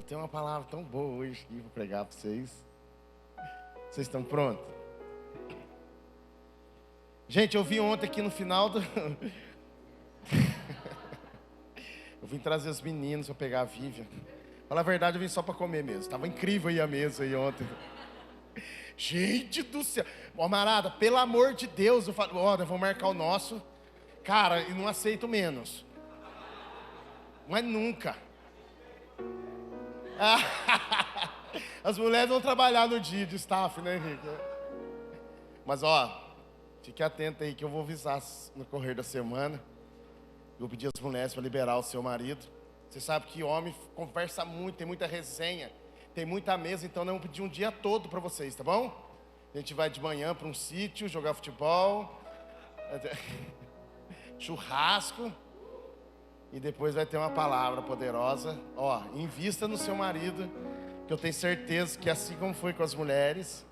tenho uma palavra tão boa hoje aqui para pregar para vocês. Vocês estão prontos? Gente, eu vi ontem aqui no final do... Eu vim trazer os meninos para pegar a Vivian. Falar a verdade, eu vim só para comer mesmo. Estava incrível aí a mesa aí ontem. Gente do céu. Camarada, pelo amor de Deus, eu falo, olha, vou marcar o nosso. Cara, e não aceito menos. Mas nunca. As mulheres vão trabalhar no dia de staff, né, Henrique? Mas, ó, fique atento aí que eu vou avisar no correr da semana. Eu vou pedir às mulheres para liberar o seu marido. Você sabe que homem conversa muito, tem muita resenha, tem muita mesa, então nós vamos pedir um dia todo para vocês, tá bom? A gente vai de manhã para um sítio, jogar futebol, churrasco, e depois vai ter uma palavra poderosa. Ó, invista no seu marido, que eu tenho certeza que assim como foi com as mulheres,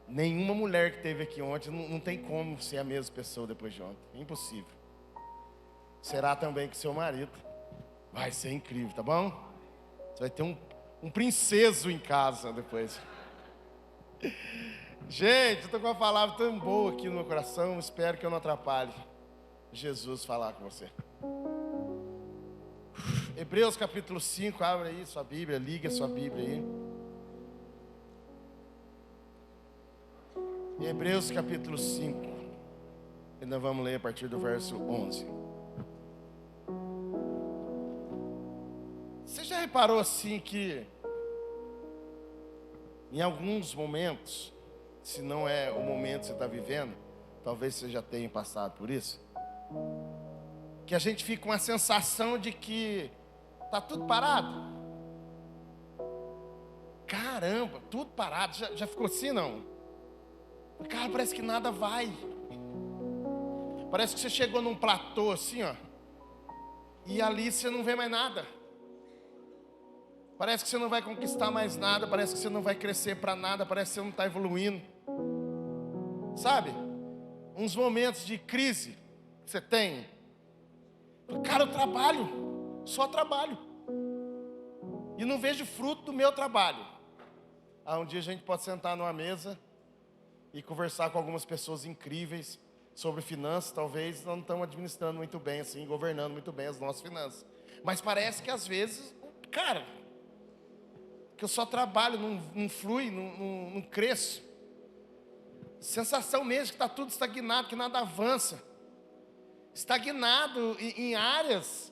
nenhuma mulher que teve aqui ontem, não tem como ser a mesma pessoa depois de ontem, é impossível. Será também com seu marido. Vai ser incrível, tá bom? Você vai ter um princeso em casa depois. Gente, eu tô com uma palavra tão boa aqui no meu coração. Espero que eu não atrapalhe Jesus falar com você. Hebreus capítulo 5, abre aí sua Bíblia, liga sua Bíblia aí. Hebreus capítulo 5. E nós vamos ler a partir do verso 11. Você já reparou assim que em alguns momentos, se não é o momento que você está vivendo, talvez você já tenha passado por isso, que a gente fica com a sensação de que está tudo parado. Caramba, tudo parado, já ficou assim não? Cara, parece que nada vai. Parece que você chegou num platô assim, ó, e ali você não vê mais nada. Parece que você não vai conquistar mais nada, parece que você não vai crescer para nada, parece que você não está evoluindo. Sabe? Uns momentos de crise que você tem. Cara, eu trabalho, só trabalho. E não vejo fruto do meu trabalho. Um dia a gente pode sentar numa mesa e conversar com algumas pessoas incríveis sobre finanças. Talvez nós não estamos administrando muito bem assim, governando muito bem as nossas finanças. Mas parece que às vezes, cara, que eu só trabalho, não flui, não cresço. Sensação mesmo que está tudo estagnado, que nada avança. Estagnado em áreas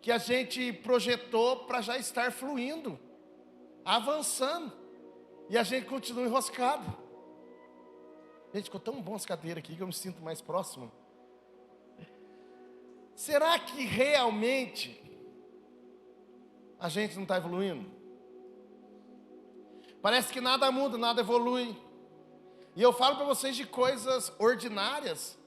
que a gente projetou para já estar fluindo, avançando. E a gente continua enroscado. Gente, ficou tão bom essa cadeira aqui que eu me sinto mais próximo. Será que realmente a gente não está evoluindo? Parece que nada muda, nada evolui. E eu falo para vocês de coisas ordinárias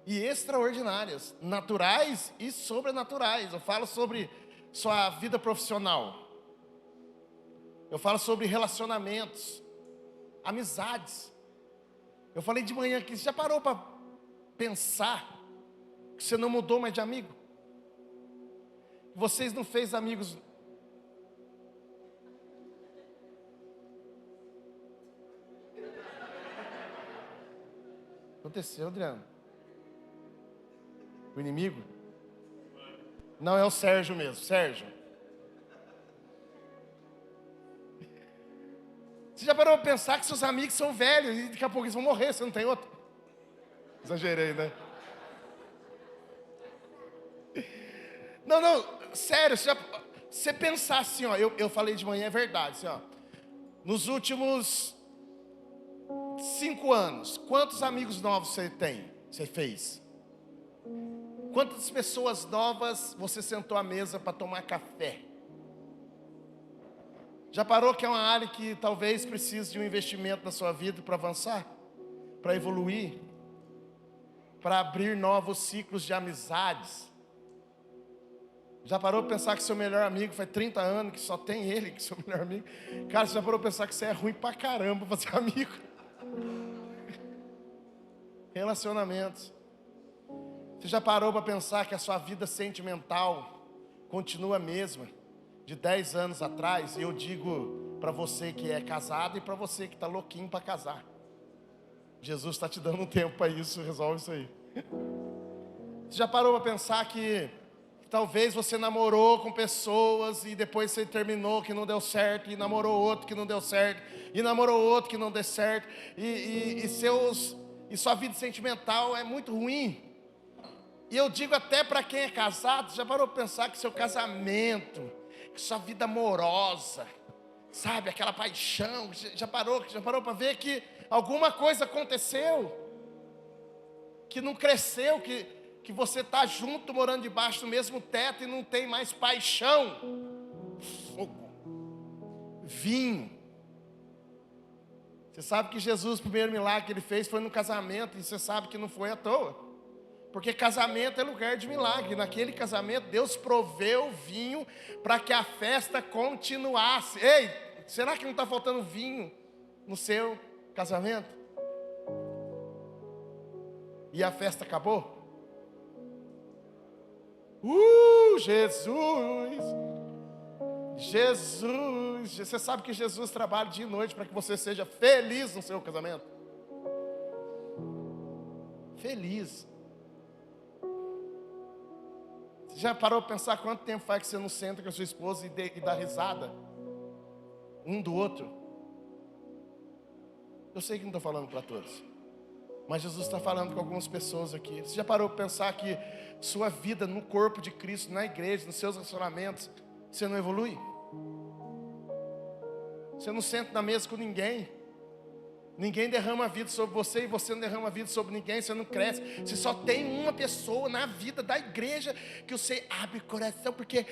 e extraordinárias, naturais e sobrenaturais. Eu falo sobre sua vida profissional. Eu falo sobre relacionamentos, amizades. Eu falei de manhã que você já parou para pensar que você não mudou mais de amigo? Que vocês não fez amigos. Aconteceu, Adriano? O inimigo? Não, é o Sérgio mesmo, Sérgio. Você já parou para pensar que seus amigos são velhos e daqui a pouco eles vão morrer, você não tem outro? Exagerei, né? Não, sério, você pensar assim, ó, eu falei de manhã, é verdade, assim, ó. Nos últimos 5 anos, quantos amigos novos você tem? Você fez? Quantas pessoas novas você sentou à mesa para tomar café? Já parou que é uma área que talvez precise de um investimento na sua vida para avançar? Para evoluir? Para abrir novos ciclos de amizades? Já parou para pensar que seu melhor amigo faz 30 anos, que só tem ele, que seu melhor amigo? Cara, você já parou para pensar que você é ruim pra caramba para ser amigo? Relacionamentos. Você já parou para pensar que a sua vida sentimental continua a mesma? de 10 anos atrás, e eu digo para você que é casado e para você que está louquinho para casar. Jesus está te dando um tempo para isso, resolve isso aí. Você já parou para pensar que talvez você namorou com pessoas e depois você terminou que não deu certo, e namorou outro que não deu certo, e namorou outro que não deu certo, e sua vida sentimental é muito ruim. E eu digo até para quem é casado, já parou para pensar que seu casamento, que sua vida amorosa, sabe, aquela paixão, já parou para ver que alguma coisa aconteceu, que não cresceu, que você está junto, morando debaixo do mesmo teto e não tem mais paixão, fogo, vinho. Você sabe que Jesus, o primeiro milagre que ele fez foi no casamento, e você sabe que não foi à toa. Porque casamento é lugar de milagre. Naquele casamento, Deus proveu vinho para que a festa continuasse. Ei, será que não está faltando vinho no seu casamento? E a festa acabou? Jesus! Jesus! Você sabe que Jesus trabalha dia e noite para que você seja feliz no seu casamento? Feliz. Você já parou para pensar quanto tempo faz que você não senta com a sua esposa e dá risada um do outro? Eu sei que não estou falando para todos, mas Jesus está falando com algumas pessoas aqui. Você já parou para pensar que sua vida no corpo de Cristo, na igreja, nos seus relacionamentos, você não evolui? Você não senta na mesa com ninguém. Ninguém derrama a vida sobre você e você não derrama a vida sobre ninguém, você não cresce. Você só tem uma pessoa na vida da igreja que você abre o coração porque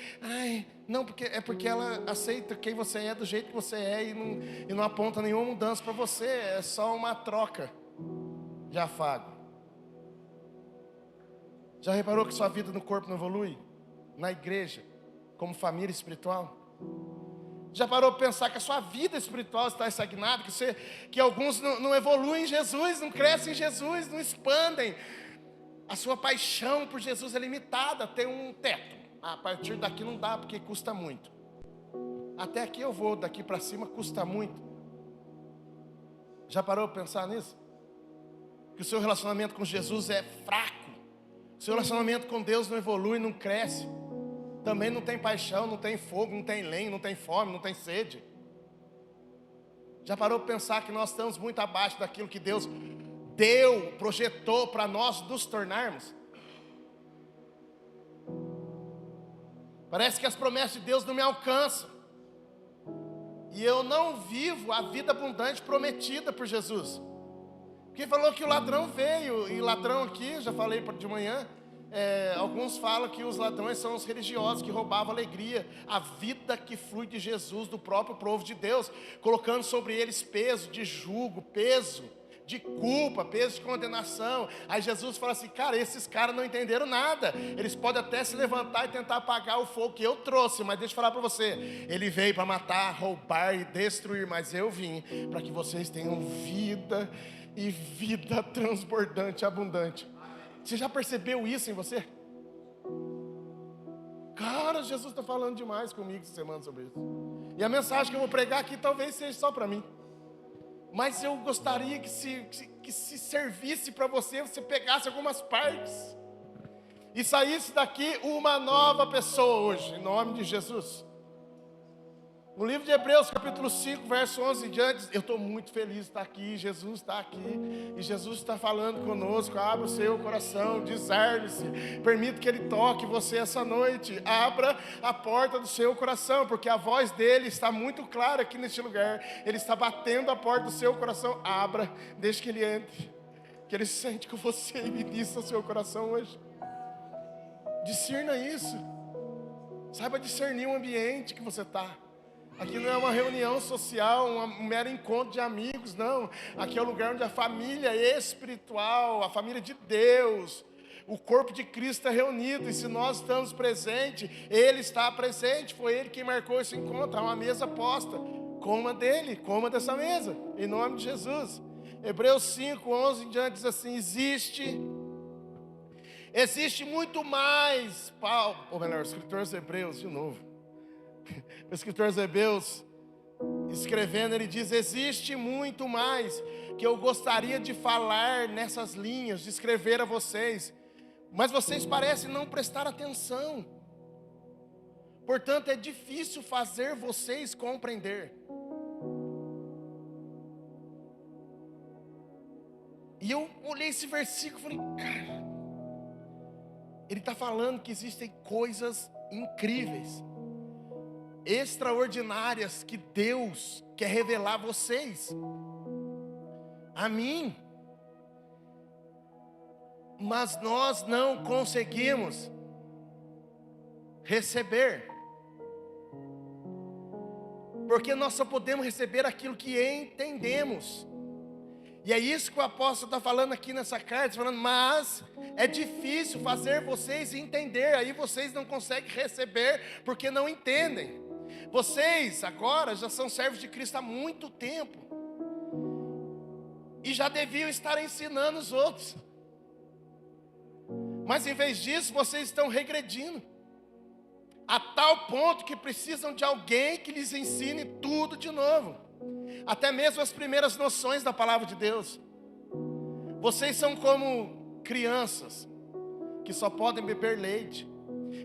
porque ela aceita quem você é do jeito que você é e não aponta nenhuma mudança para você. É só uma troca de afago. Já reparou que sua vida no corpo não evolui? Na igreja, como família espiritual? Já parou para pensar que a sua vida espiritual está estagnada, que alguns não evoluem em Jesus, não crescem em Jesus, não expandem? A sua paixão por Jesus é limitada, tem um teto. A partir daqui não dá porque custa muito. Até aqui eu vou, daqui para cima custa muito. Já parou para pensar nisso? Que o seu relacionamento com Jesus é fraco. O seu relacionamento com Deus não evolui, não cresce. Também não tem paixão, não tem fogo, não tem lenha, não tem fome, não tem sede. Já parou para pensar que nós estamos muito abaixo daquilo que Deus projetou para nós nos tornarmos? Parece que as promessas de Deus não me alcançam. E eu não vivo a vida abundante prometida por Jesus. Porque falou que o ladrão veio, e ladrão aqui, já falei de manhã, alguns falam que os ladrões são os religiosos que roubavam alegria, a vida que flui de Jesus, do próprio povo de Deus, colocando sobre eles peso de jugo, peso de culpa, peso de condenação. Aí Jesus fala assim: cara, esses caras não entenderam nada, eles podem até se levantar e tentar apagar o fogo que eu trouxe, mas deixa eu falar para você, ele veio para matar, roubar e destruir, mas eu vim para que vocês tenham vida, e vida transbordante, abundante. Você já percebeu isso em você? Cara, Jesus está falando demais comigo essa semana sobre isso. E a mensagem que eu vou pregar aqui talvez seja só para mim. Mas eu gostaria que se servisse para você pegasse algumas partes e saísse daqui uma nova pessoa hoje, em nome de Jesus. No livro de Hebreus, capítulo 5, verso 11 em diante, eu estou muito feliz de estar aqui, Jesus está aqui, e Jesus está falando conosco. Abra o seu coração, discerne-se, permita que Ele toque você essa noite, abra a porta do seu coração, porque a voz dEle está muito clara aqui neste lugar, Ele está batendo a porta do seu coração. Abra, deixe que Ele entre, que Ele sente com você e ministra o seu coração hoje. Discerna isso, saiba discernir o ambiente que você está. Aqui não é uma reunião social, um mero encontro de amigos, não. Aqui é o lugar onde a família espiritual, a família de Deus, o corpo de Cristo é reunido. E se nós estamos presentes, Ele está presente. Foi Ele quem marcou esse encontro. Há uma mesa posta. Coma dele, coma dessa mesa, em nome de Jesus. Hebreus 5, 11 em diante diz assim: existe muito mais, ou melhor, os escritores hebreus, de novo, O escritor aos Hebreus, escrevendo, ele diz: existe muito mais que eu gostaria de falar nessas linhas, de escrever a vocês, mas vocês parecem não prestar atenção. Portanto, é difícil fazer vocês compreender. E eu olhei esse versículo e falei, cara, ele está falando que existem coisas incríveis, extraordinárias, que Deus quer revelar a vocês, a mim, mas nós não conseguimos receber, porque nós só podemos receber aquilo que entendemos. E é isso que o apóstolo está falando aqui nessa carta, falando, mas é difícil fazer vocês entender, aí vocês não conseguem receber, porque não entendem. Vocês agora já são servos de Cristo há muito tempo, e já deviam estar ensinando os outros, mas em vez disso, vocês estão regredindo, a tal ponto que precisam de alguém que lhes ensine tudo de novo, até mesmo as primeiras noções da palavra de Deus. Vocês são como crianças que só podem beber leite,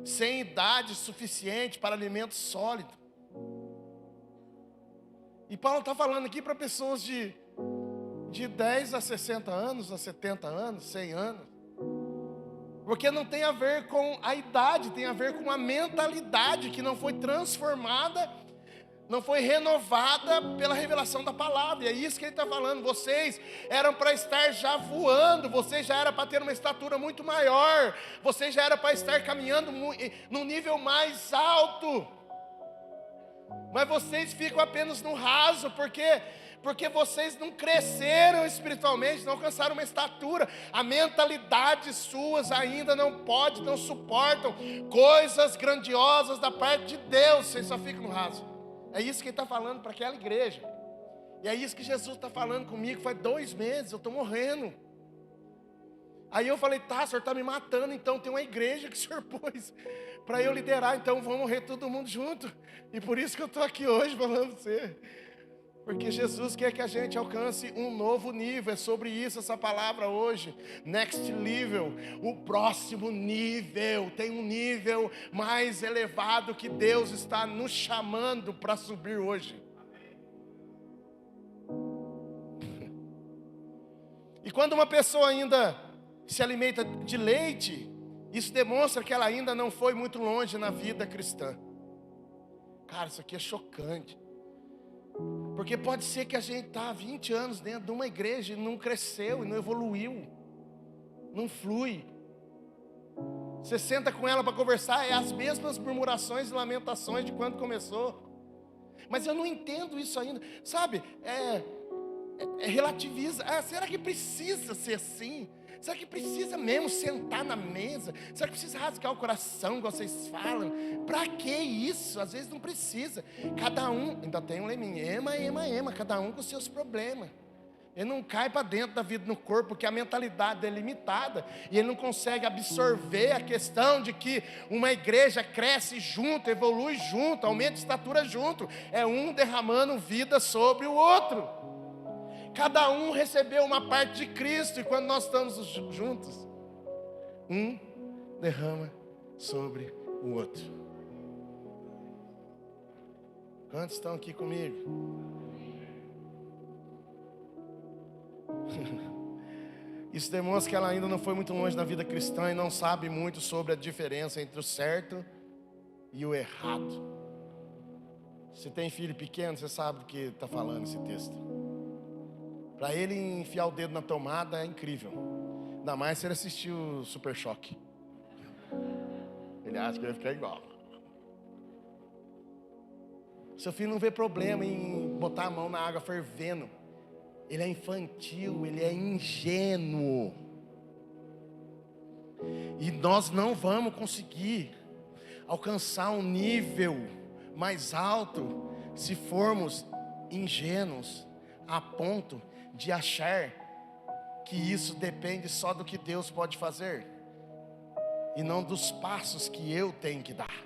sem idade suficiente para alimento sólido. E Paulo está falando aqui para pessoas de 10 a 60 anos, a 70 anos, 100 anos. Porque não tem a ver com a idade, tem a ver com a mentalidade que não foi transformada, não foi renovada pela revelação da palavra. E é isso que ele está falando. Vocês eram para estar já voando, vocês já eram para ter uma estatura muito maior, vocês já eram para estar caminhando num nível mais alto, mas vocês ficam apenas no raso, porque vocês não cresceram espiritualmente, não alcançaram uma estatura. A mentalidade suas ainda não suportam coisas grandiosas da parte de Deus. Vocês só ficam no raso. É isso que ele está falando para aquela igreja. E é isso que Jesus está falando comigo. Faz 2 meses, eu estou morrendo. Aí eu falei, tá, o senhor está me matando, então tem uma igreja que o senhor pôs para eu liderar, então vamos morrer todo mundo junto. E por isso que eu estou aqui hoje falando para você. Porque Jesus quer que a gente alcance um novo nível. É sobre isso essa palavra hoje. Next level, o próximo nível. Tem um nível mais elevado que Deus está nos chamando para subir hoje. E quando uma pessoa ainda se alimenta de leite, isso demonstra que ela ainda não foi muito longe na vida cristã. Cara, isso aqui é chocante. Porque pode ser que a gente está há 20 anos dentro de uma igreja e não cresceu, e não evoluiu, não flui. Você senta com ela para conversar, é as mesmas murmurações e lamentações de quando começou. Mas eu não entendo isso ainda, sabe? Relativiza. Será que precisa ser assim? Será que precisa mesmo sentar na mesa? Será que precisa rasgar o coração, igual vocês falam? Para que isso? Às vezes não precisa. Cada um, ainda tem um leminho, ema, cada um com os seus problemas. Ele não cai para dentro da vida no corpo, porque a mentalidade é limitada. E ele não consegue absorver a questão de que uma igreja cresce junto, evolui junto, aumenta a estatura junto. É um derramando vida sobre o outro. Cada um recebeu uma parte de Cristo, e quando nós estamos juntos, um derrama sobre o outro. Quantos estão aqui comigo? Isso demonstra que ela ainda não foi muito longe na vida cristã e não sabe muito sobre a diferença entre o certo e o errado. Se tem filho pequeno, você sabe do que está falando esse texto. Para ele enfiar o dedo na tomada é incrível. Ainda mais se ele assistiu o Super Choque. Ele acha que vai ficar igual. Seu filho não vê problema em botar a mão na água fervendo. Ele é infantil, ele é ingênuo. E nós não vamos conseguir alcançar um nível mais alto se formos ingênuos a ponto de achar que isso depende só do que Deus pode fazer e não dos passos que eu tenho que dar.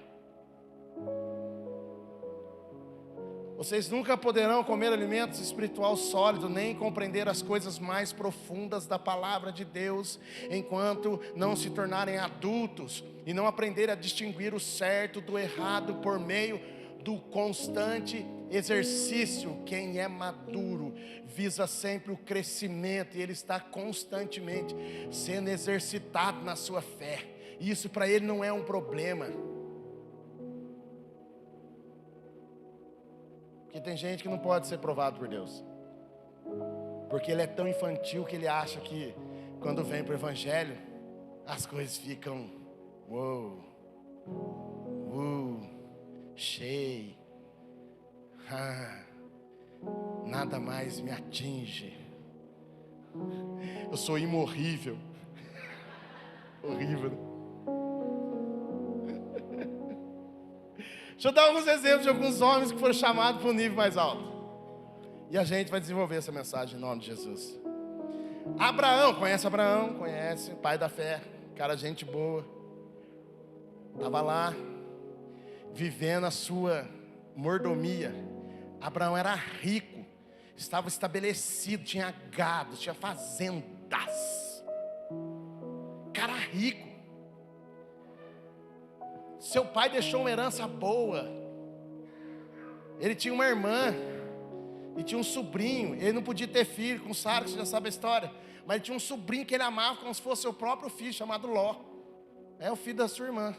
Vocês nunca poderão comer alimentos espiritual sólido, nem compreender as coisas mais profundas da palavra de Deus, enquanto não se tornarem adultos e não aprenderem a distinguir o certo do errado por meio do constante exercício. Quem é maduro visa sempre o crescimento, e ele está constantemente sendo exercitado na sua fé. Isso para ele não é um problema. Porque tem gente que não pode ser provado por Deus, porque ele é tão infantil que ele acha que quando vem para o Evangelho as coisas ficam cheio, nada mais me atinge, eu sou imorrível. Horrível, né? Deixa eu dar alguns exemplos de alguns homens que foram chamados para um nível mais alto, e a gente vai desenvolver essa mensagem em nome de Jesus. Abraão, conhece, pai da fé, cara, gente boa, estava lá, vivendo a sua mordomia. Abraão era rico, estava estabelecido, tinha gado, tinha fazendas, cara rico. Seu pai deixou uma herança boa. Ele tinha uma irmã e tinha um sobrinho. Ele não podia ter filho com Sara, que você já sabe a história, mas ele tinha um sobrinho que ele amava como se fosse seu próprio filho, chamado Ló. É o filho da sua irmã.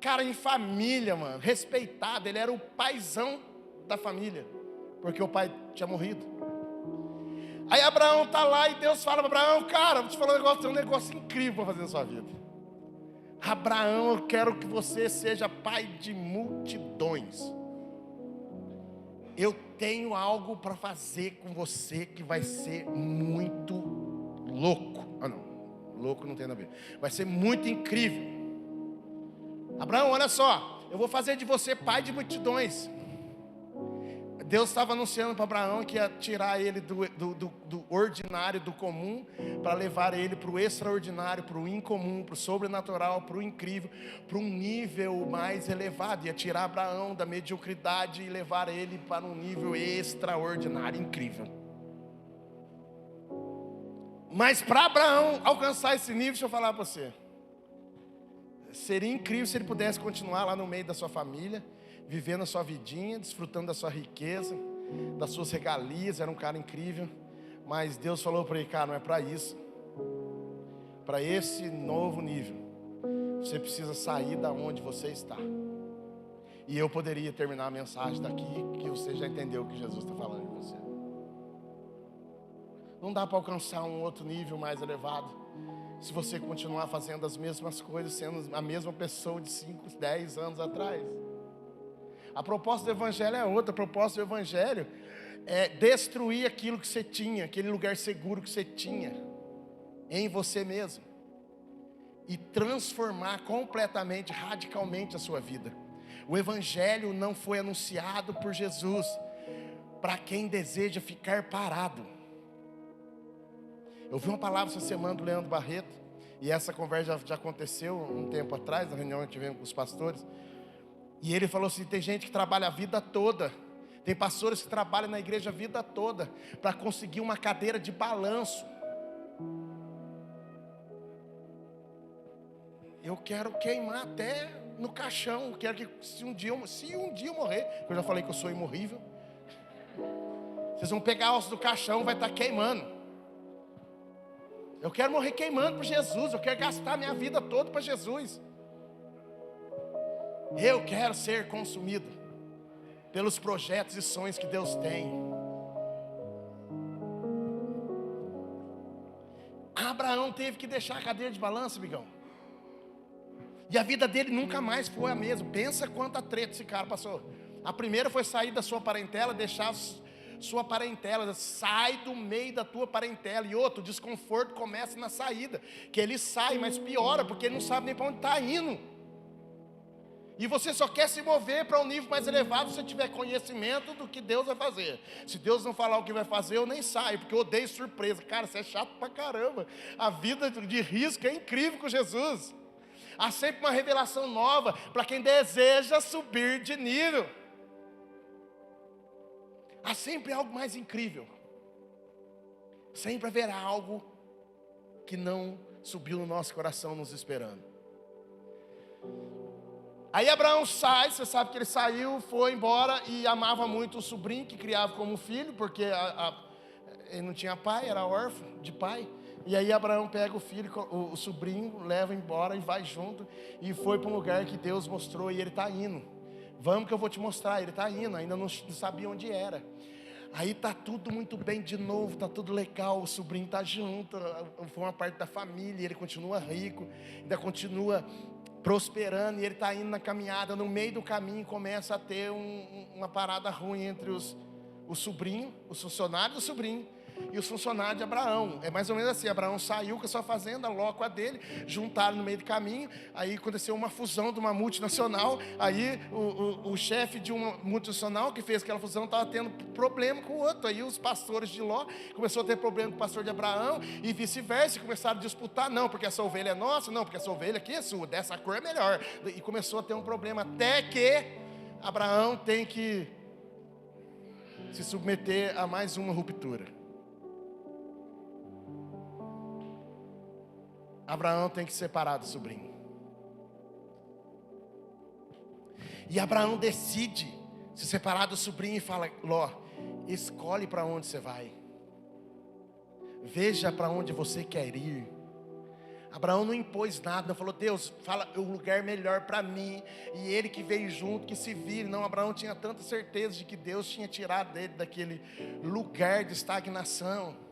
Cara, em família, mano, respeitado. Ele era o paizão da família, porque o pai tinha morrido. Aí Abraão está lá e Deus fala para Abraão: cara, vou te falar tem um negócio incrível para fazer na sua vida. Abraão, eu quero que você seja pai de multidões. Eu tenho algo para fazer com você que vai ser muito louco. Louco não tem nada a ver. Vai ser muito incrível. Abraão, olha só, eu vou fazer de você pai de multidões. Deus estava anunciando para Abraão que ia tirar ele do ordinário, do comum, para levar ele para o extraordinário, para o incomum, para o sobrenatural, para o incrível, para um nível mais elevado. Ia tirar Abraão da mediocridade e levar ele para um nível extraordinário, incrível. Mas para Abraão alcançar esse nível, deixa eu falar para você, seria incrível se ele pudesse continuar lá no meio da sua família, vivendo a sua vidinha, desfrutando da sua riqueza, das suas regalias. Era um cara incrível. Mas Deus falou para ele: cara, não é para isso. Para esse novo nível, você precisa sair da onde você está. E eu poderia terminar a mensagem daqui, que você já entendeu o que Jesus está falando em você. Não dá para alcançar um outro nível mais elevado se você continuar fazendo as mesmas coisas, sendo a mesma pessoa de 5, 10 anos atrás. A proposta do Evangelho é outra. A proposta do Evangelho é destruir aquilo que você tinha, aquele lugar seguro que você tinha em você mesmo, e transformar completamente, radicalmente a sua vida. O Evangelho não foi anunciado por Jesus para quem deseja ficar parado. Eu vi uma palavra essa semana do Leandro Barreto, e essa conversa já aconteceu um tempo atrás, na reunião que tivemos com os pastores. E ele falou assim: tem gente que trabalha a vida toda, tem pastores que trabalham na igreja a vida toda para conseguir uma cadeira de balanço. Eu quero queimar até no caixão. Eu quero que se um dia eu morrer, eu já falei que eu sou imorrível, vocês vão pegar a osso do caixão, vai estar queimando. Eu quero morrer queimando por Jesus. Eu quero gastar minha vida toda para Jesus. Eu quero ser consumido pelos projetos e sonhos que Deus tem. Abraão teve que deixar a cadeira de balanço, amigão. E a vida dele nunca mais foi a mesma. Pensa quanta treta esse cara passou. A primeira foi sair da sua parentela, deixar sua parentela. Sai do meio da tua parentela. E outro, o desconforto começa na saída, que ele sai, mas piora, porque ele não sabe nem para onde está indo. E você só quer se mover para um nível mais elevado se você tiver conhecimento do que Deus vai fazer. Se Deus não falar o que vai fazer, eu nem saio, porque eu odeio surpresa. Cara, isso é chato pra caramba. A vida de risco é incrível com Jesus. Há sempre uma revelação nova para quem deseja subir de nível. há sempre algo mais incrível. Sempre haverá algo que não subiu no nosso coração nos esperando. Aí Abraão sai, você sabe que ele saiu, foi embora e amava muito o sobrinho que criava como filho, porque ele não tinha pai, era órfão de pai. E aí Abraão pega o filho, o sobrinho, leva embora e vai junto. E foi para um lugar que Deus mostrou e ele está indo. Vamos que eu vou te mostrar, ele está indo, ainda não sabia onde era. Aí está tudo muito bem de novo, está tudo legal, o sobrinho está junto, foi uma parte da família, ele continua rico, ainda continua prosperando, e ele está indo na caminhada. No meio do caminho começa a ter uma parada ruim entre o sobrinho, os funcionários do sobrinho e os funcionários de Abraão. É mais ou menos assim: Abraão saiu com a sua fazenda, Ló com a dele, juntaram no meio do caminho. Aí aconteceu uma fusão de uma multinacional. Aí o chefe de uma multinacional que fez aquela fusão estava tendo problema com o outro. Aí os pastores de Ló começaram a ter problema com o pastor de Abraão, e vice-versa, começaram a disputar: não, porque essa ovelha é nossa, não, porque essa ovelha aqui é sua, dessa cor é melhor. E começou a ter um problema, até que Abraão tem que se submeter a mais uma ruptura. Abraão tem que separar do sobrinho. E Abraão decide se separar do sobrinho e fala: Ló, escolhe para onde você vai. Veja para onde você quer ir. Abraão não impôs nada, não falou: Deus, fala o lugar melhor para mim, e ele que veio junto, que se vire. Não, Abraão tinha tanta certeza de que Deus tinha tirado dele daquele lugar de estagnação.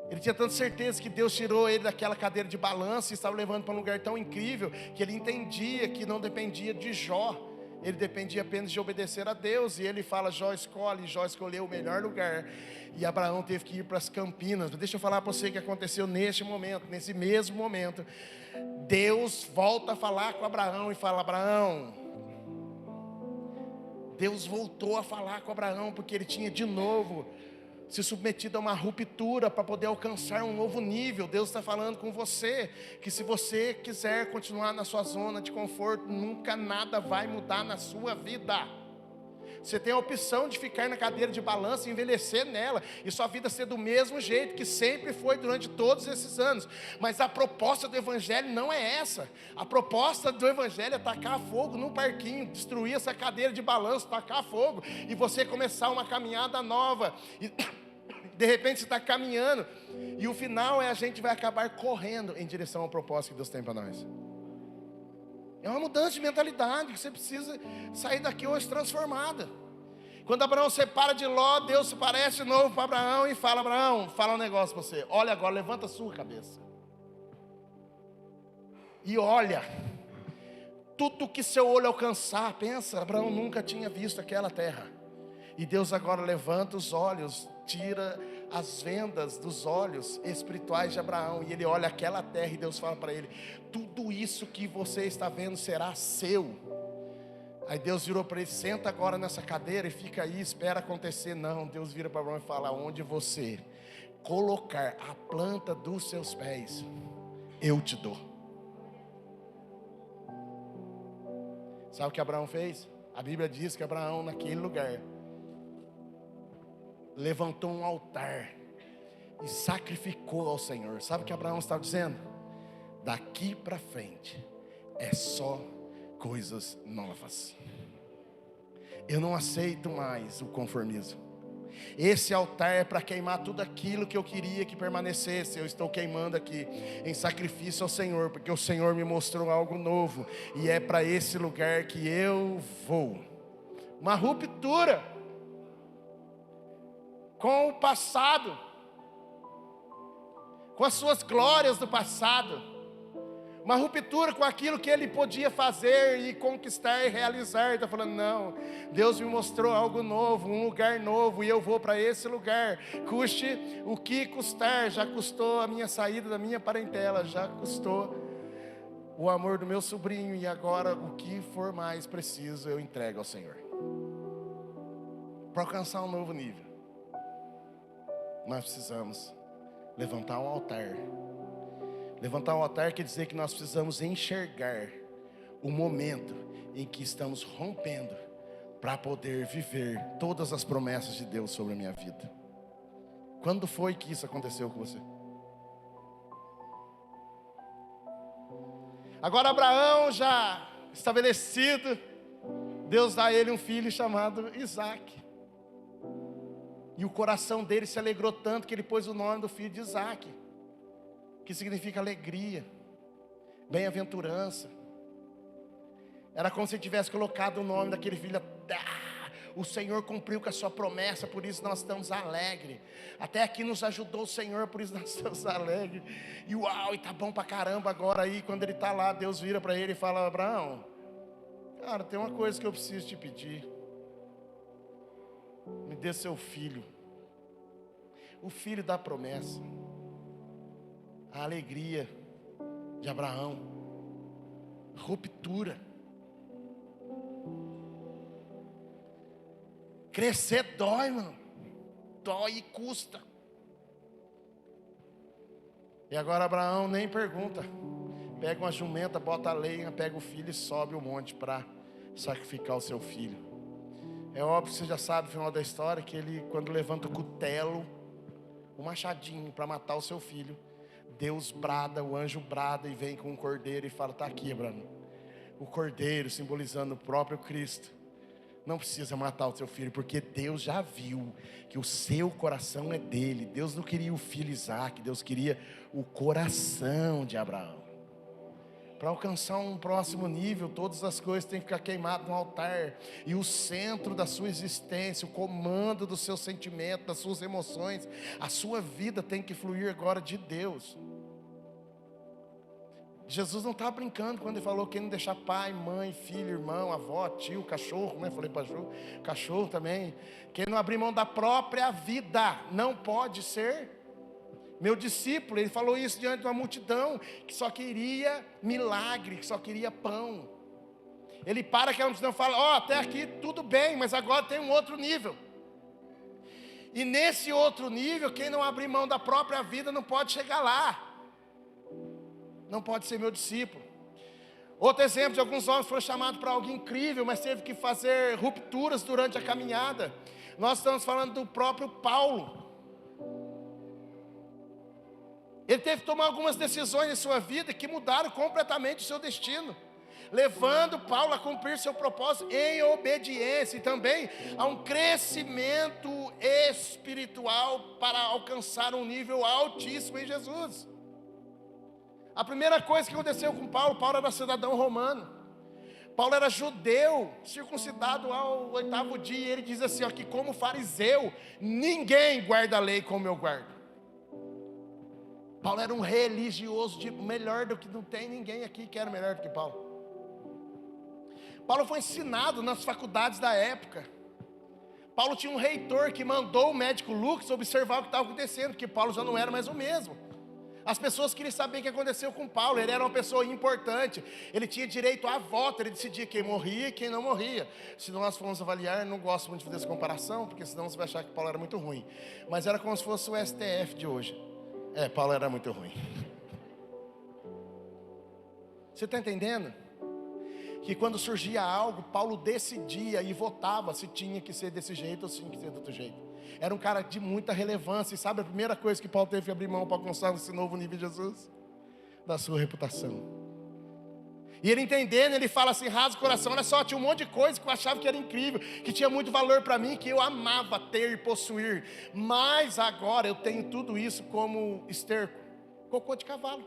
Ele tinha tanta certeza que Deus tirou ele daquela cadeira de balanço e estava levando para um lugar tão incrível, que ele entendia que não dependia de Jó, ele dependia apenas de obedecer a Deus. E ele fala: Jó escolhe, Jó escolheu o melhor lugar. E Abraão teve que ir para as Campinas. Deixa eu falar para você o que aconteceu neste momento. Nesse mesmo momento, Deus volta a falar com Abraão e fala: Abraão. Deus voltou a falar com Abraão, porque ele tinha de novo se submetido a uma ruptura para poder alcançar um novo nível. Deus está falando com você, que se você quiser continuar na sua zona de conforto, nunca nada vai mudar na sua vida. Você tem a opção de ficar na cadeira de balanço e envelhecer nela, e sua vida ser do mesmo jeito que sempre foi durante todos esses anos. Mas a proposta do Evangelho não é essa. A proposta do Evangelho é tacar fogo num parquinho, destruir essa cadeira de balanço, tacar fogo, e você começar uma caminhada nova. E de repente você está caminhando, e o final é: a gente vai acabar correndo em direção ao propósito que Deus tem para nós. É uma mudança de mentalidade que você precisa sair daqui hoje transformada. Quando Abraão separa de Ló, Deus se parece de novo para Abraão e fala: Abraão, fala um negócio para você. Olha agora, levanta a sua cabeça. E olha, tudo que seu olho alcançar, pensa, Abraão nunca tinha visto aquela terra. E Deus agora levanta os olhos, tira as vendas dos olhos espirituais de Abraão, e ele olha aquela terra, e Deus fala para ele: tudo isso que você está vendo será seu. Aí Deus virou para ele: senta agora nessa cadeira e fica aí, espera acontecer. Não, Deus vira para Abraão e fala: onde você colocar a planta dos seus pés, eu te dou. Sabe o que Abraão fez? A Bíblia diz que Abraão, naquele lugar, levantou um altar e sacrificou ao Senhor. Sabe o que Abraão estava dizendo? Daqui para frente é só coisas novas. Eu não aceito mais o conformismo. Esse altar é para queimar tudo aquilo que eu queria que permanecesse. Eu estou queimando aqui em sacrifício ao Senhor, porque o Senhor me mostrou algo novo, e é para esse lugar que eu vou. Uma ruptura com o passado, com as suas glórias do passado. Uma ruptura com aquilo que ele podia fazer e conquistar e realizar. Ele está falando: não, Deus me mostrou algo novo, um lugar novo, e eu vou para esse lugar, custe o que custar. Já custou a minha saída da minha parentela, já custou o amor do meu sobrinho, e agora o que for mais preciso eu entrego ao Senhor, para alcançar um novo nível. Nós precisamos levantar um altar. Levantar um altar quer dizer que nós precisamos enxergar o momento em que estamos rompendo para poder viver todas as promessas de Deus sobre a minha vida. Quando foi que isso aconteceu com você? Agora Abraão já estabelecido, Deus dá a ele um filho chamado Isaac. E o coração dele se alegrou tanto que ele pôs o nome do filho de Isaac, que significa alegria, bem-aventurança. Era como se ele tivesse colocado o nome daquele filho. O Senhor cumpriu com a sua promessa, por isso nós estamos alegres. Até aqui nos ajudou o Senhor, por isso nós estamos alegres. E uau, e tá bom pra caramba agora. Aí quando ele está lá, Deus vira para ele e fala: Abraão, cara, tem uma coisa que eu preciso te pedir. Me dê seu filho, o filho da promessa, a alegria de Abraão, ruptura. Crescer dói, mano. Dói e custa. E agora Abraão nem pergunta. Pega uma jumenta, bota a lenha, pega o filho e sobe o monte para sacrificar o seu filho. É óbvio que você já sabe o final da história, que ele, quando levanta o cutelo, o machadinho para matar o seu filho, Deus brada, o anjo brada e vem com um cordeiro e fala: tá aqui, Abraão. O cordeiro simbolizando o próprio Cristo. Não precisa matar o seu filho, porque Deus já viu que o seu coração é dele. Deus não queria o filho Isaac, Deus queria o coração de Abraão. Para alcançar um próximo nível, todas as coisas têm que ficar queimadas no altar. E o centro da sua existência, o comando dos seus sentimentos, das suas emoções, a sua vida tem que fluir agora de Deus. Jesus não estava brincando quando ele falou: quem não deixar pai, mãe, filho, irmão, avó, tio, cachorro, né? Falei para Ju, cachorro também. Quem não abrir mão da própria vida não pode ser meu discípulo. Ele falou isso diante de uma multidão que só queria milagre, que só queria pão. Ele para aquela multidão e fala: até aqui tudo bem, mas agora tem um outro nível. E nesse outro nível, quem não abrir mão da própria vida não pode chegar lá. Não pode ser meu discípulo. Outro exemplo de alguns homens foram chamados para algo incrível, mas teve que fazer rupturas durante a caminhada. Nós estamos falando do próprio Paulo. Ele teve que tomar algumas decisões em sua vida que mudaram completamente o seu destino, levando Paulo a cumprir seu propósito em obediência e também a um crescimento espiritual para alcançar um nível altíssimo em Jesus. A primeira coisa que aconteceu com Paulo era cidadão romano. Paulo era judeu, circuncidado ao 8º dia. E ele diz assim, que como fariseu, ninguém guarda a lei como eu guardo. Paulo era um religioso, melhor do que não tem ninguém aqui que era melhor do que Paulo. Paulo foi ensinado nas faculdades da época. Paulo tinha um reitor que mandou o médico Lucas observar o que estava acontecendo, que Paulo já não era mais o mesmo. As pessoas queriam saber o que aconteceu com Paulo. Ele era uma pessoa importante, ele tinha direito a voto, ele decidia quem morria e quem não morria. Se nós formos avaliar, não gosto muito de fazer essa comparação, porque senão você vai achar que Paulo era muito ruim. Mas era como se fosse o STF de hoje. Paulo era muito ruim. Você está entendendo? Que quando surgia algo, Paulo decidia e votava se tinha que ser desse jeito ou se tinha que ser de outro jeito. Era um cara de muita relevância. E sabe a primeira coisa que Paulo teve que abrir mão para alcançar esse novo nível de Jesus? Da sua reputação. E ele entendendo, ele fala assim, rasga o coração: olha só, tinha um monte de coisa que eu achava que era incrível, que tinha muito valor para mim, que eu amava ter e possuir. Mas agora eu tenho tudo isso como esterco, cocô de cavalo.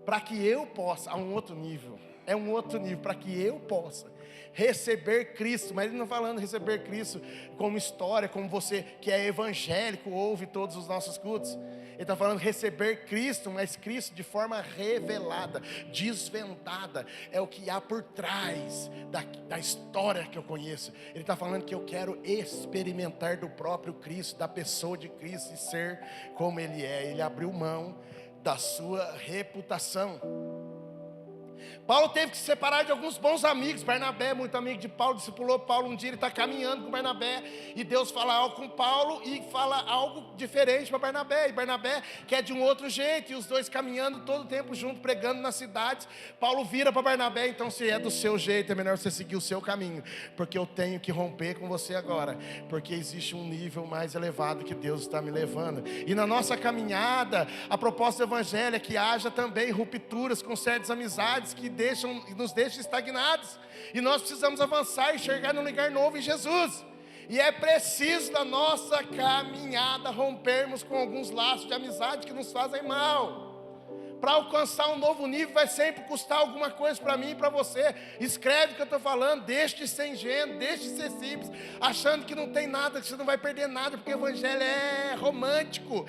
Para que eu possa, a um outro nível, é um outro nível, para que eu possa receber Cristo. Mas ele não está falando receber Cristo como história, como você que é evangélico ouve todos os nossos cultos. Ele está falando receber Cristo, mas Cristo de forma revelada, desvendada. É o que há por trás da história que eu conheço. Ele está falando que eu quero experimentar do próprio Cristo, da pessoa de Cristo e ser como Ele é. Ele abriu mão da sua reputação. Paulo teve que se separar de alguns bons amigos. Barnabé, muito amigo de Paulo, discipulou Paulo. Um dia ele está caminhando com Barnabé e Deus fala algo com Paulo e fala algo diferente para Barnabé. E Barnabé quer de um outro jeito, e os dois caminhando todo o tempo junto, pregando nas cidades. Paulo vira para Barnabé: então, se é do seu jeito, é melhor você seguir o seu caminho, porque eu tenho que romper com você agora, porque existe um nível mais elevado que Deus está me levando. E na nossa caminhada, a proposta do evangelho é que haja também rupturas com certas amizades que nos deixam estagnados, e nós precisamos avançar e chegar num lugar novo em Jesus. E é preciso na nossa caminhada rompermos com alguns laços de amizade que nos fazem mal. Para alcançar um novo nível vai sempre custar alguma coisa para mim e para você. Escreve o que eu estou falando, deixe de ser ingênuo, deixe de ser simples, achando que não tem nada, que você não vai perder nada, porque o evangelho é romântico.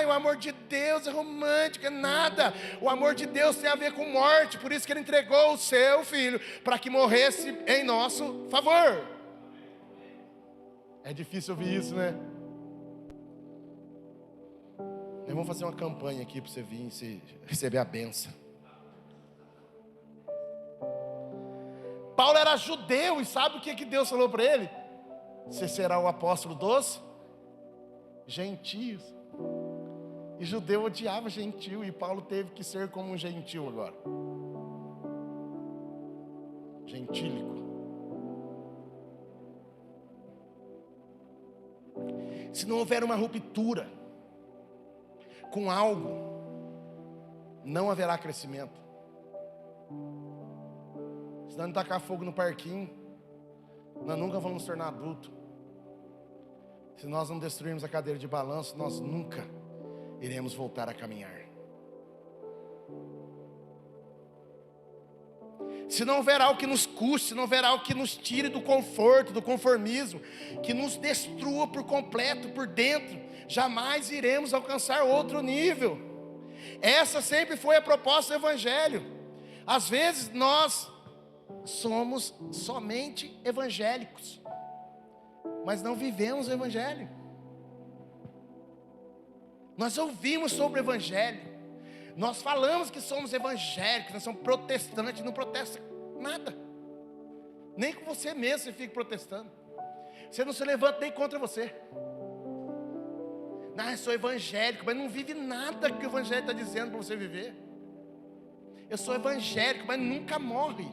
O amor de Deus é romântico, é nada. O amor de Deus tem a ver com morte, por isso que Ele entregou o seu Filho, para que morresse em nosso favor. É difícil ouvir isso, né? Vamos fazer uma campanha aqui para você vir e receber a benção. Paulo era judeu e sabe o que Deus falou para ele? Você será o apóstolo dos gentios. E judeu odiava gentil, e Paulo teve que ser como um gentil agora. Gentílico. Se não houver uma ruptura com algo, não haverá crescimento. Se nós não tacar fogo no parquinho, nós nunca vamos nos tornar adultos. Se nós não destruirmos a cadeira de balanço, nós nunca iremos voltar a caminhar. Se não houver algo que nos custe, se não houver algo que nos tire do conforto, do conformismo, que nos destrua por completo, por dentro, jamais iremos alcançar outro nível. Essa sempre foi a proposta do evangelho. Às vezes nós somos somente evangélicos, mas não vivemos o evangelho. Nós ouvimos sobre o evangelho, nós falamos que somos evangélicos, nós somos protestantes, não protesta nada. Nem com você mesmo você fica protestando. Você não se levanta nem contra você. Eu sou evangélico, mas não vive nada que o evangelho está dizendo para você viver. Eu sou evangélico, mas nunca morre.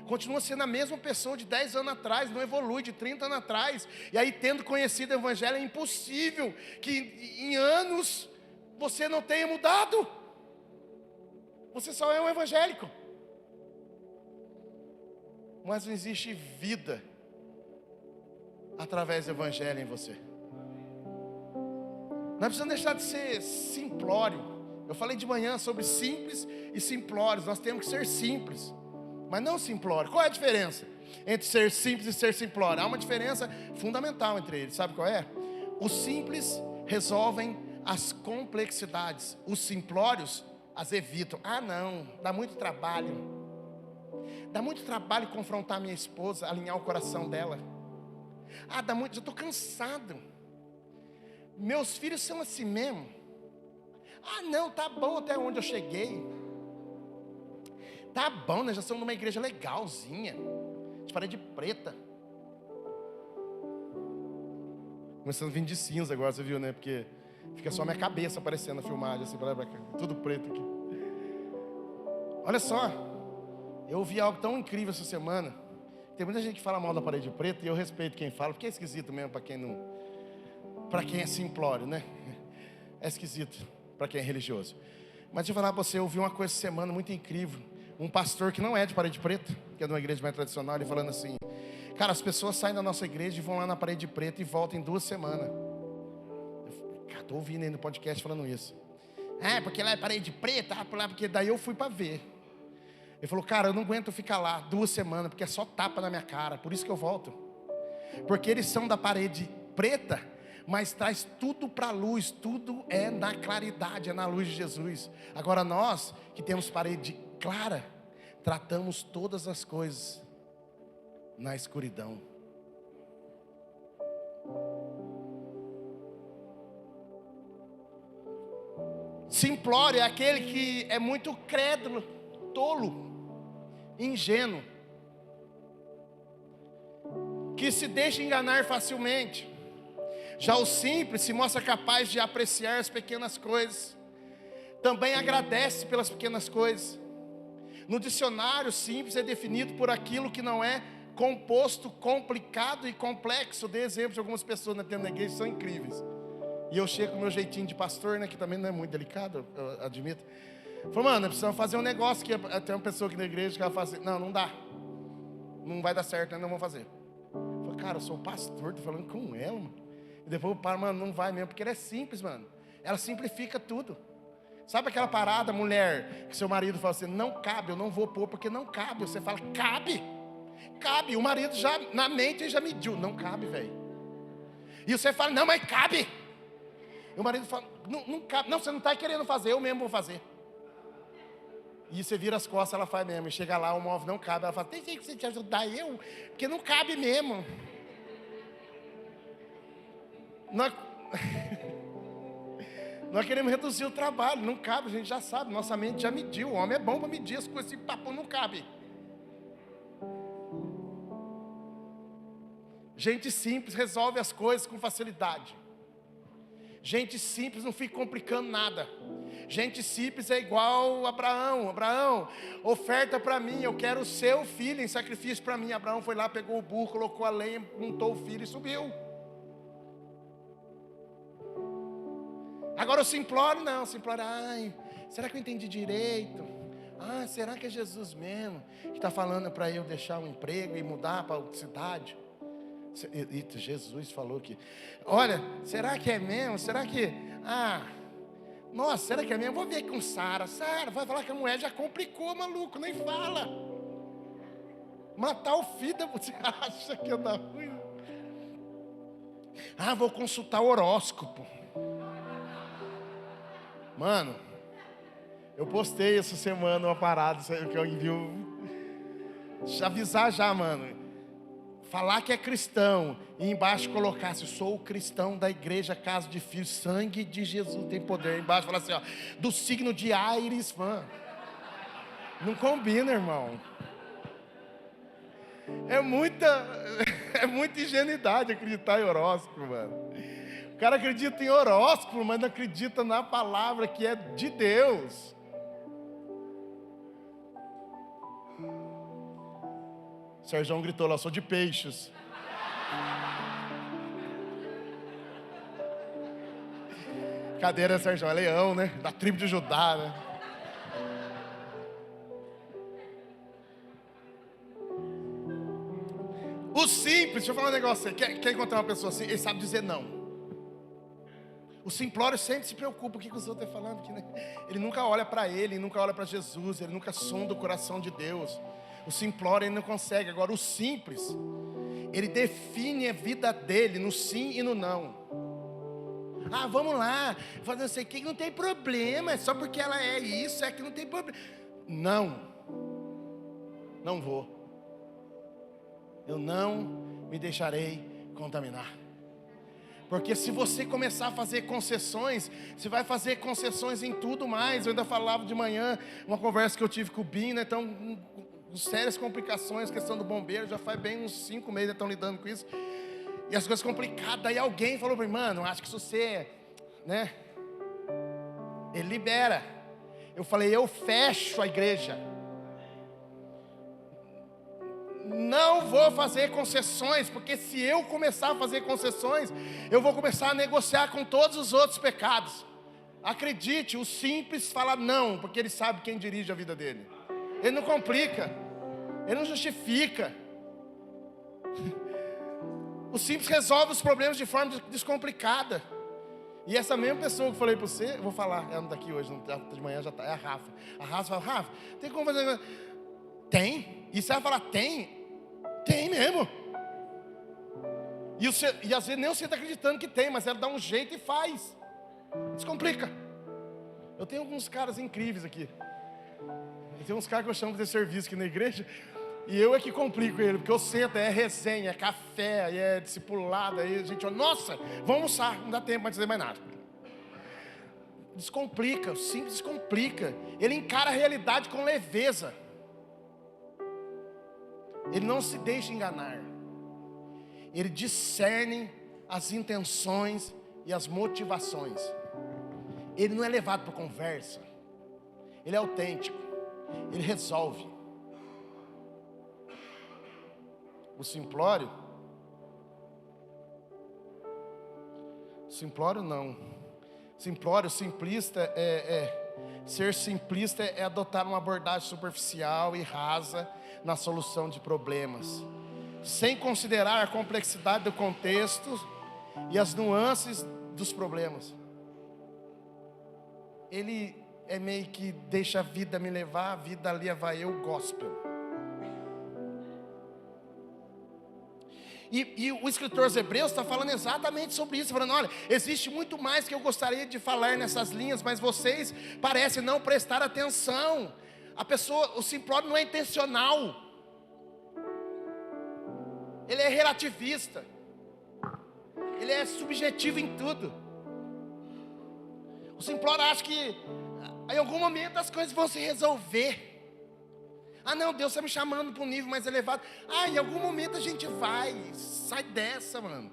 Continua sendo a mesma pessoa de 10 anos atrás, não evolui, de 30 anos atrás. E aí, tendo conhecido o evangelho, é impossível que em anos você não tenha mudado. Você só é um evangélico. Mas não existe vida através do evangelho em você. Nós precisamos deixar de ser simplório. Eu falei de manhã sobre simples e simplórios. Nós temos que ser simples, mas não simplório. Qual é a diferença entre ser simples e ser simplório? Há uma diferença fundamental entre eles. Sabe qual é? Os simples resolvem as complexidades. Os simplórios as evitam. Não, dá muito trabalho. Dá muito trabalho confrontar minha esposa, alinhar o coração dela. Dá muito, eu estou cansado. Meus filhos são assim mesmo. Não, tá bom até onde eu cheguei. Tá bom, nós já somos numa igreja legalzinha, de parede preta. Começando a vir de cinza agora, você viu, né? Porque fica só minha cabeça aparecendo na filmagem, assim, tudo preto aqui. Olha só, eu ouvi algo tão incrível essa semana. Tem muita gente que fala mal da parede preta, e eu respeito quem fala, porque é esquisito mesmo para quem é simplório, né? É esquisito para quem é religioso. Mas deixa eu falar para você, eu ouvi uma coisa essa semana muito incrível. Um pastor que não é de parede preta, que é de uma igreja mais tradicional, ele falando assim: cara, as pessoas saem da nossa igreja e vão lá na parede preta e voltam em 2 semanas. Estou ouvindo aí no podcast falando isso. Porque lá é parede preta, porque daí eu fui para ver. Ele falou: cara, eu não aguento ficar lá 2 semanas, porque é só tapa na minha cara, por isso que eu volto. Porque eles são da parede preta, mas traz tudo para a luz, tudo é na claridade, é na luz de Jesus. Agora nós, que temos parede clara, tratamos todas as coisas na escuridão. Simplório é aquele que é muito crédulo, tolo. ingênuo, que se deixa enganar facilmente. Já o simples se mostra capaz de apreciar as pequenas coisas, também agradece pelas pequenas coisas. No dicionário, simples é definido por aquilo que não é composto, complicado e complexo. Eu dei exemplo de algumas pessoas dentro da igreja que são incríveis. E eu chego com o meu jeitinho de pastor, né, que também não é muito delicado, eu admito. Falei, mano, precisamos fazer um negócio que tem uma pessoa aqui na igreja que ela fala assim, não dá. Não vai dar certo, né, não vamos fazer. Eu falei, cara, eu sou pastor, tô falando com ela, mano. E depois eu paro, mano, não vai mesmo, porque ela é simples, mano. Ela simplifica tudo. Sabe aquela parada, mulher, que seu marido fala assim, não cabe, eu não vou pôr porque não cabe. Você fala, cabe. Cabe, o marido já, na mente, já mediu, não cabe, velho. E você fala, não, mas cabe. E o marido fala, não cabe, não, você não está querendo fazer, eu mesmo vou fazer. E você vira as costas, ela faz mesmo, e chega lá, o móvel não cabe, ela fala, tem jeito que você te ajudar eu? Porque não cabe mesmo. Nós queremos reduzir o trabalho, não cabe, a gente já sabe, nossa mente já mediu, o homem é bom para medir as coisas, esse papo não cabe. Gente simples resolve as coisas com facilidade. Gente simples não fica complicando nada. Gente simples é igual Abraão. Abraão, oferta para mim, eu quero o seu filho em sacrifício para mim. Abraão foi lá, pegou o burro, colocou a lenha, montou o filho e subiu. Agora o simplório não, o simplório, ai, será que eu entendi direito? Ah, será que é Jesus mesmo que está falando para eu deixar um emprego e mudar para outra cidade? Eita, Jesus falou que, olha, será que é mesmo? Será que, nossa, será que é mesmo? Vou ver com Sara. Sara, vai falar que a mulher já complicou, maluco, nem fala. Matar o filho, você acha que dá ruim? Vou consultar o horóscopo. Mano, eu postei essa semana uma parada que eu envio. Deixa eu avisar já, mano. Falar que é cristão e embaixo colocasse, sou o cristão da igreja Casa de Filhos, sangue de Jesus tem poder. Embaixo falar assim, ó, do signo de Áries, mano. Não combina, irmão. É muita ingenuidade acreditar em horóscopo, mano. O cara acredita em horóscopo, mas não acredita na palavra que é de Deus. Sérgio gritou lá, sou de peixes. Cadeira, Sérgio, é leão, né? Da tribo de Judá, né? O simples, deixa eu falar um negócio. Quer encontrar uma pessoa assim? Ele sabe dizer não. O simplório sempre se preocupa com o que os outros estão falando aqui, né? Ele nunca olha para ele, nunca olha para Jesus, ele nunca sonda o coração de Deus. O simplório ele não consegue. Agora o simples, ele define a vida dele no sim e no não. Vamos lá, fazer não sei o que, não tem problema, é só porque ela é isso, é que não tem problema. Não vou. Eu não me deixarei contaminar. Porque se você começar a fazer concessões, você vai fazer concessões em tudo mais. Eu ainda falava de manhã, uma conversa que eu tive com o Binho, né? Então, sérias complicações, questão do bombeiro, já faz bem uns 5 meses que estão lidando com isso. E as coisas complicadas, aí alguém falou para mim, mano, acho que se você, né? Ele libera. Eu falei, eu fecho a igreja. Não vou fazer concessões, porque se eu começar a fazer concessões, eu vou começar a negociar com todos os outros pecados. Acredite, o simples fala não, porque ele sabe quem dirige a vida dele. Ele não complica, ele não justifica. O simples resolve os problemas de forma descomplicada. E essa mesma pessoa que eu falei para você, eu vou falar, ela não está aqui hoje, de manhã já está, é a Rafa. A Rafa fala, Rafa, tem como fazer? Tem. E você vai falar, tem? Tem mesmo. E às vezes nem você está acreditando que tem, mas ela dá um jeito e faz. Descomplica. Eu tenho alguns caras incríveis aqui. Tem uns caras que eu chamo de fazer serviço aqui na igreja. E eu é que complico ele, porque eu sento, é resenha, é café, é discipulado, aí a gente, nossa, vamos almoçar, não dá tempo para dizer mais nada. Descomplica, simples descomplica. Ele encara a realidade com leveza. Ele não se deixa enganar. Ele discerne as intenções e as motivações. Ele não é levado por conversa. Ele é autêntico. Ele resolve. O simplório não. Simplório, simplista ser simplista é adotar uma abordagem superficial e rasa na solução de problemas, sem considerar a complexidade do contexto e as nuances dos problemas. Ele é meio que deixa a vida me levar, a vida leva eu, gospel. E o escritor aos Hebreus está falando exatamente sobre isso, falando, olha, existe muito mais que eu gostaria de falar nessas linhas, mas vocês parecem não prestar atenção. O simplório não é intencional. Ele é relativista. Ele é subjetivo em tudo. O simplório acha que em algum momento as coisas vão se resolver. Ah não, Deus está me chamando para um nível mais elevado. Ah, em algum momento a gente vai. Sai dessa, mano.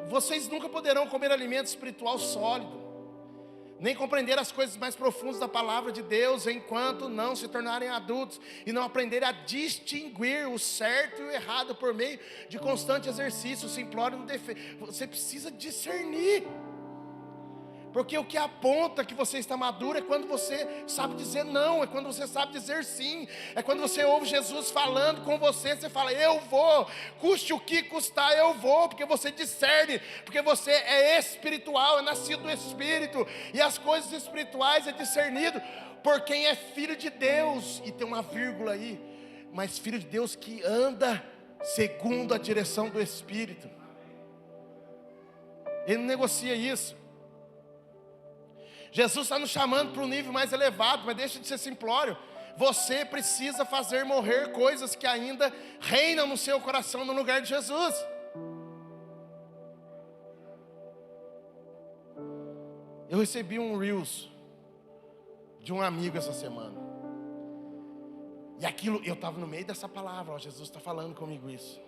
Vocês nunca poderão comer alimento espiritual sólido, nem compreender as coisas mais profundas da palavra de Deus, enquanto não se tornarem adultos e não aprenderem a distinguir o certo e o errado por meio de constante exercício. O simplório não você precisa discernir. Porque o que aponta que você está maduro é quando você sabe dizer não, é quando você sabe dizer sim, é quando você ouve Jesus falando com você, você fala, eu vou, custe o que custar, eu vou, porque você discerne, porque você é espiritual, é nascido do Espírito, e as coisas espirituais é discernido por quem é filho de Deus, e tem uma vírgula aí, mas filho de Deus que anda segundo a direção do Espírito. Ele não negocia isso. Jesus está nos chamando para um nível mais elevado, mas deixa de ser simplório. Você precisa fazer morrer coisas que ainda reinam no seu coração no lugar de Jesus. Eu recebi um Reels de um amigo essa semana. E aquilo, eu estava no meio dessa palavra, ó, Jesus está falando comigo isso.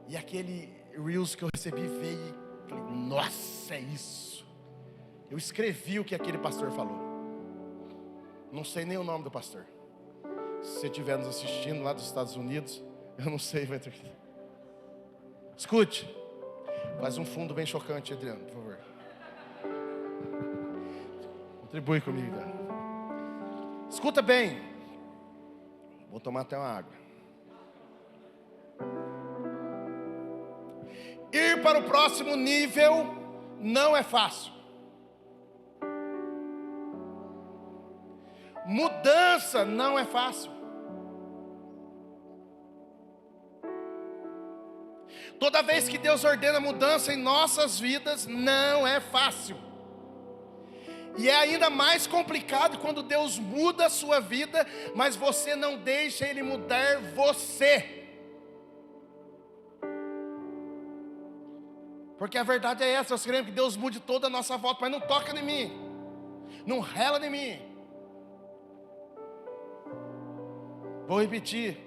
E aquele Reels que eu recebi veio e falei, nossa, é isso. Eu escrevi o que aquele pastor falou. Não sei nem o nome do pastor. Se você estiver nos assistindo lá dos Estados Unidos, eu não sei, vai ter que... Escute. Faz um fundo bem chocante, Adriano, por favor. Contribui comigo, cara. Escuta bem. Vou tomar até uma água. Ir para o próximo nível não é fácil. Mudança não é fácil. Toda vez que Deus ordena mudança em nossas vidas, não é fácil. E é ainda mais complicado quando Deus muda a sua vida, mas você não deixa Ele mudar você. Porque a verdade é essa, nós queremos que Deus mude toda a nossa volta, mas não toca em mim, não rela em mim. Vou repetir,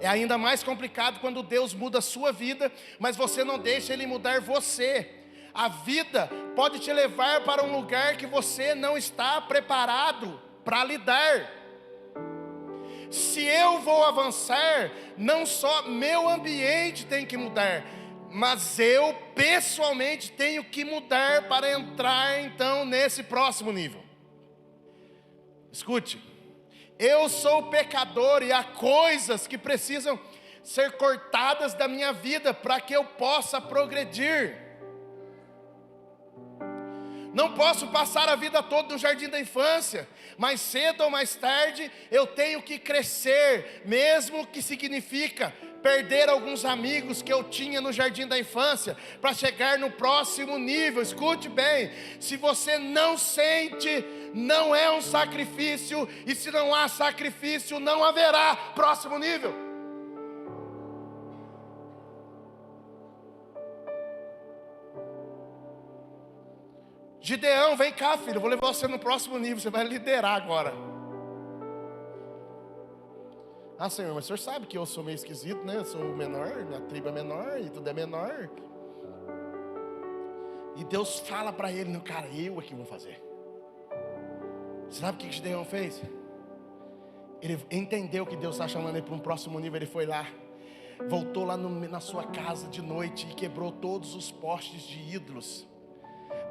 é ainda mais complicado quando Deus muda a sua vida, mas você não deixa Ele mudar você. A vida pode te levar para um lugar que você não está preparado para lidar. Se eu vou avançar, não só meu ambiente tem que mudar, mas eu pessoalmente tenho que mudar para entrar então nesse próximo nível. Escute. Eu sou pecador e há coisas que precisam ser cortadas da minha vida para que eu possa progredir. Não posso passar a vida toda no jardim da infância. Mais cedo ou mais tarde eu tenho que crescer, mesmo que significa perder alguns amigos que eu tinha no jardim da infância, para chegar no próximo nível. Escute bem, se você não sente, não é um sacrifício, e se não há sacrifício, não haverá próximo nível. Gideão, vem cá, filho, eu vou levar você no próximo nível, você vai liderar agora. Ah, Senhor, mas o Senhor sabe que eu sou meio esquisito, né? Eu sou o menor, minha tribo é menor e tudo é menor. E Deus fala para ele, não, cara, eu é que vou fazer. Sabe o que Gideão fez? Ele entendeu que Deus está chamando ele para um próximo nível. Ele foi lá, voltou lá na sua casa de noite e quebrou todos os postes de ídolos.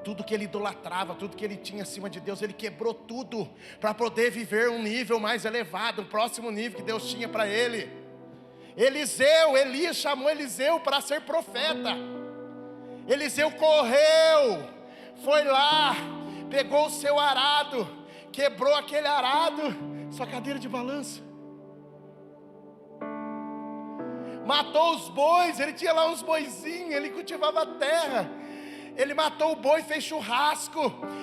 Tudo que ele idolatrava, tudo que ele tinha acima de Deus, ele quebrou tudo para poder viver um nível mais elevado, um próximo nível que Deus tinha para ele. Elias chamou Eliseu para ser profeta. Eliseu correu, foi lá, pegou o seu arado, quebrou aquele arado, sua cadeira de balanço, matou os bois. Ele tinha lá uns boizinhos, ele cultivava a terra. Ele matou o boi, fez churrasco.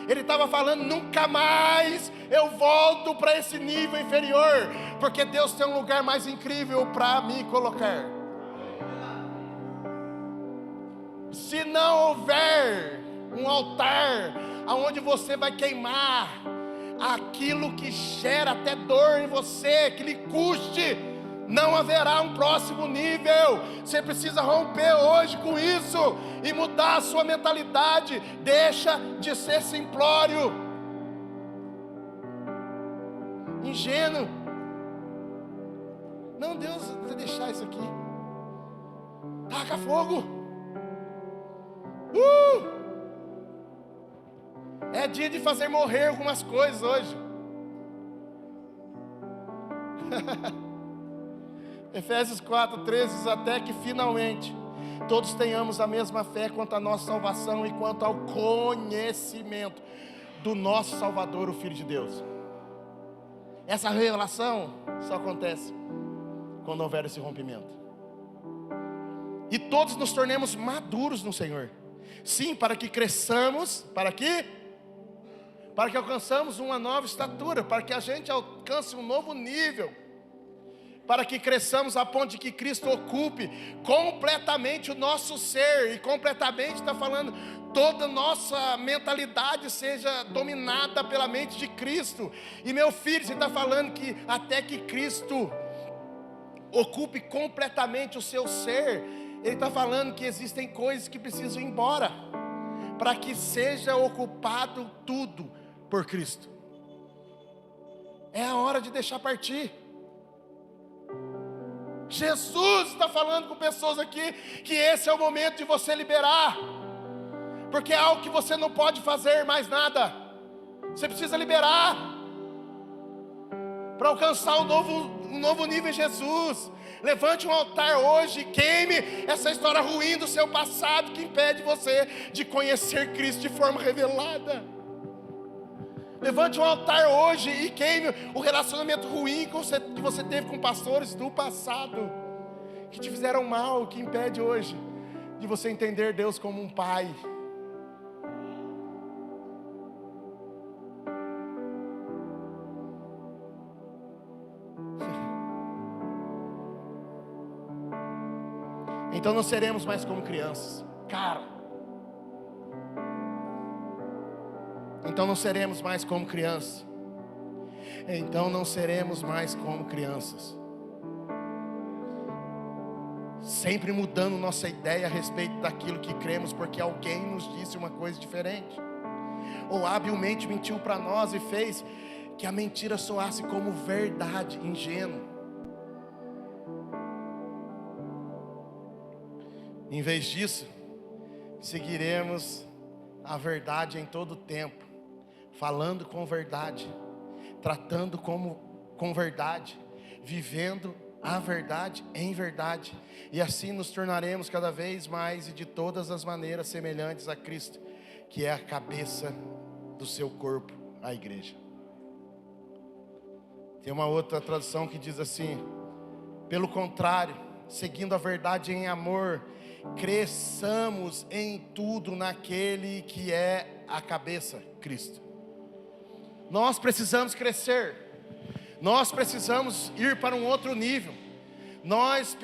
Ele estava falando, nunca mais eu volto para esse nível inferior, porque Deus tem um lugar mais incrível para me colocar. Se não houver um altar aonde você vai queimar aquilo que gera até dor em você, que lhe custe, não haverá um próximo nível. Você precisa romper hoje com isso e mudar a sua mentalidade. Deixa de ser simplório, ingênuo. Não, Deus vai deixar isso aqui. Taca fogo. É dia de fazer morrer algumas coisas hoje. Efésios 4:13 diz, até que finalmente todos tenhamos a mesma fé quanto à nossa salvação e quanto ao conhecimento do nosso Salvador, o Filho de Deus. Essa revelação só acontece quando houver esse rompimento. E todos nos tornemos maduros no Senhor. Sim, para que cresçamos, para que alcançamos uma nova estatura, para que a gente alcance um novo nível, para que cresçamos a ponto de que Cristo ocupe completamente o nosso ser. E completamente está falando, toda a nossa mentalidade seja dominada pela mente de Cristo. E meu filho, você está falando que até que Cristo ocupe completamente o seu ser. Ele está falando que existem coisas que precisam ir embora, para que seja ocupado tudo por Cristo. É a hora de deixar partir. Jesus está falando com pessoas aqui, que esse é o momento de você liberar, porque é algo que você não pode fazer mais nada. Você precisa liberar, para alcançar um novo nível em Jesus. Levante um altar hoje, queime essa história ruim do seu passado, que impede você de conhecer Cristo de forma revelada. Levante um altar hoje e queime o relacionamento ruim que você teve com pastores do passado, que te fizeram mal, que impede hoje de você entender Deus como um pai. Então não seremos mais como crianças. Então não seremos mais como crianças. Então não seremos mais como crianças. Sempre mudando nossa ideia a respeito daquilo que cremos, porque alguém nos disse uma coisa diferente, ou habilmente mentiu para nós e fez que a mentira soasse como verdade, ingênuo. Em vez disso, seguiremos a verdade em todo o tempo, falando com verdade, tratando com verdade, vivendo a verdade em verdade, e assim nos tornaremos cada vez mais e de todas as maneiras semelhantes a Cristo, que é a cabeça do seu corpo, a igreja. Tem uma outra tradução que diz assim: pelo contrário, seguindo a verdade em amor, cresçamos em tudo naquele que é a cabeça, Cristo. Nós precisamos crescer, nós precisamos ir para um outro nível, nós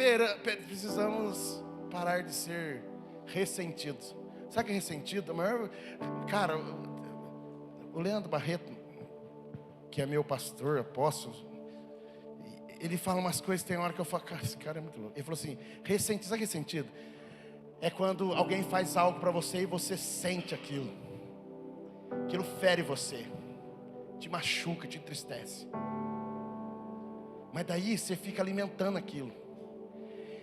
precisamos parar de ser ressentidos. Sabe o que é ressentido? Cara, o Leandro Barreto, que é meu pastor, apóstolo, ele fala umas coisas, tem hora que eu falo, cara, esse cara é muito louco. Ele falou assim, ressentido, sabe o que é ressentido? É quando alguém faz algo para você e você sente aquilo. Aquilo fere você, te machuca, te entristece. Mas daí você fica alimentando aquilo.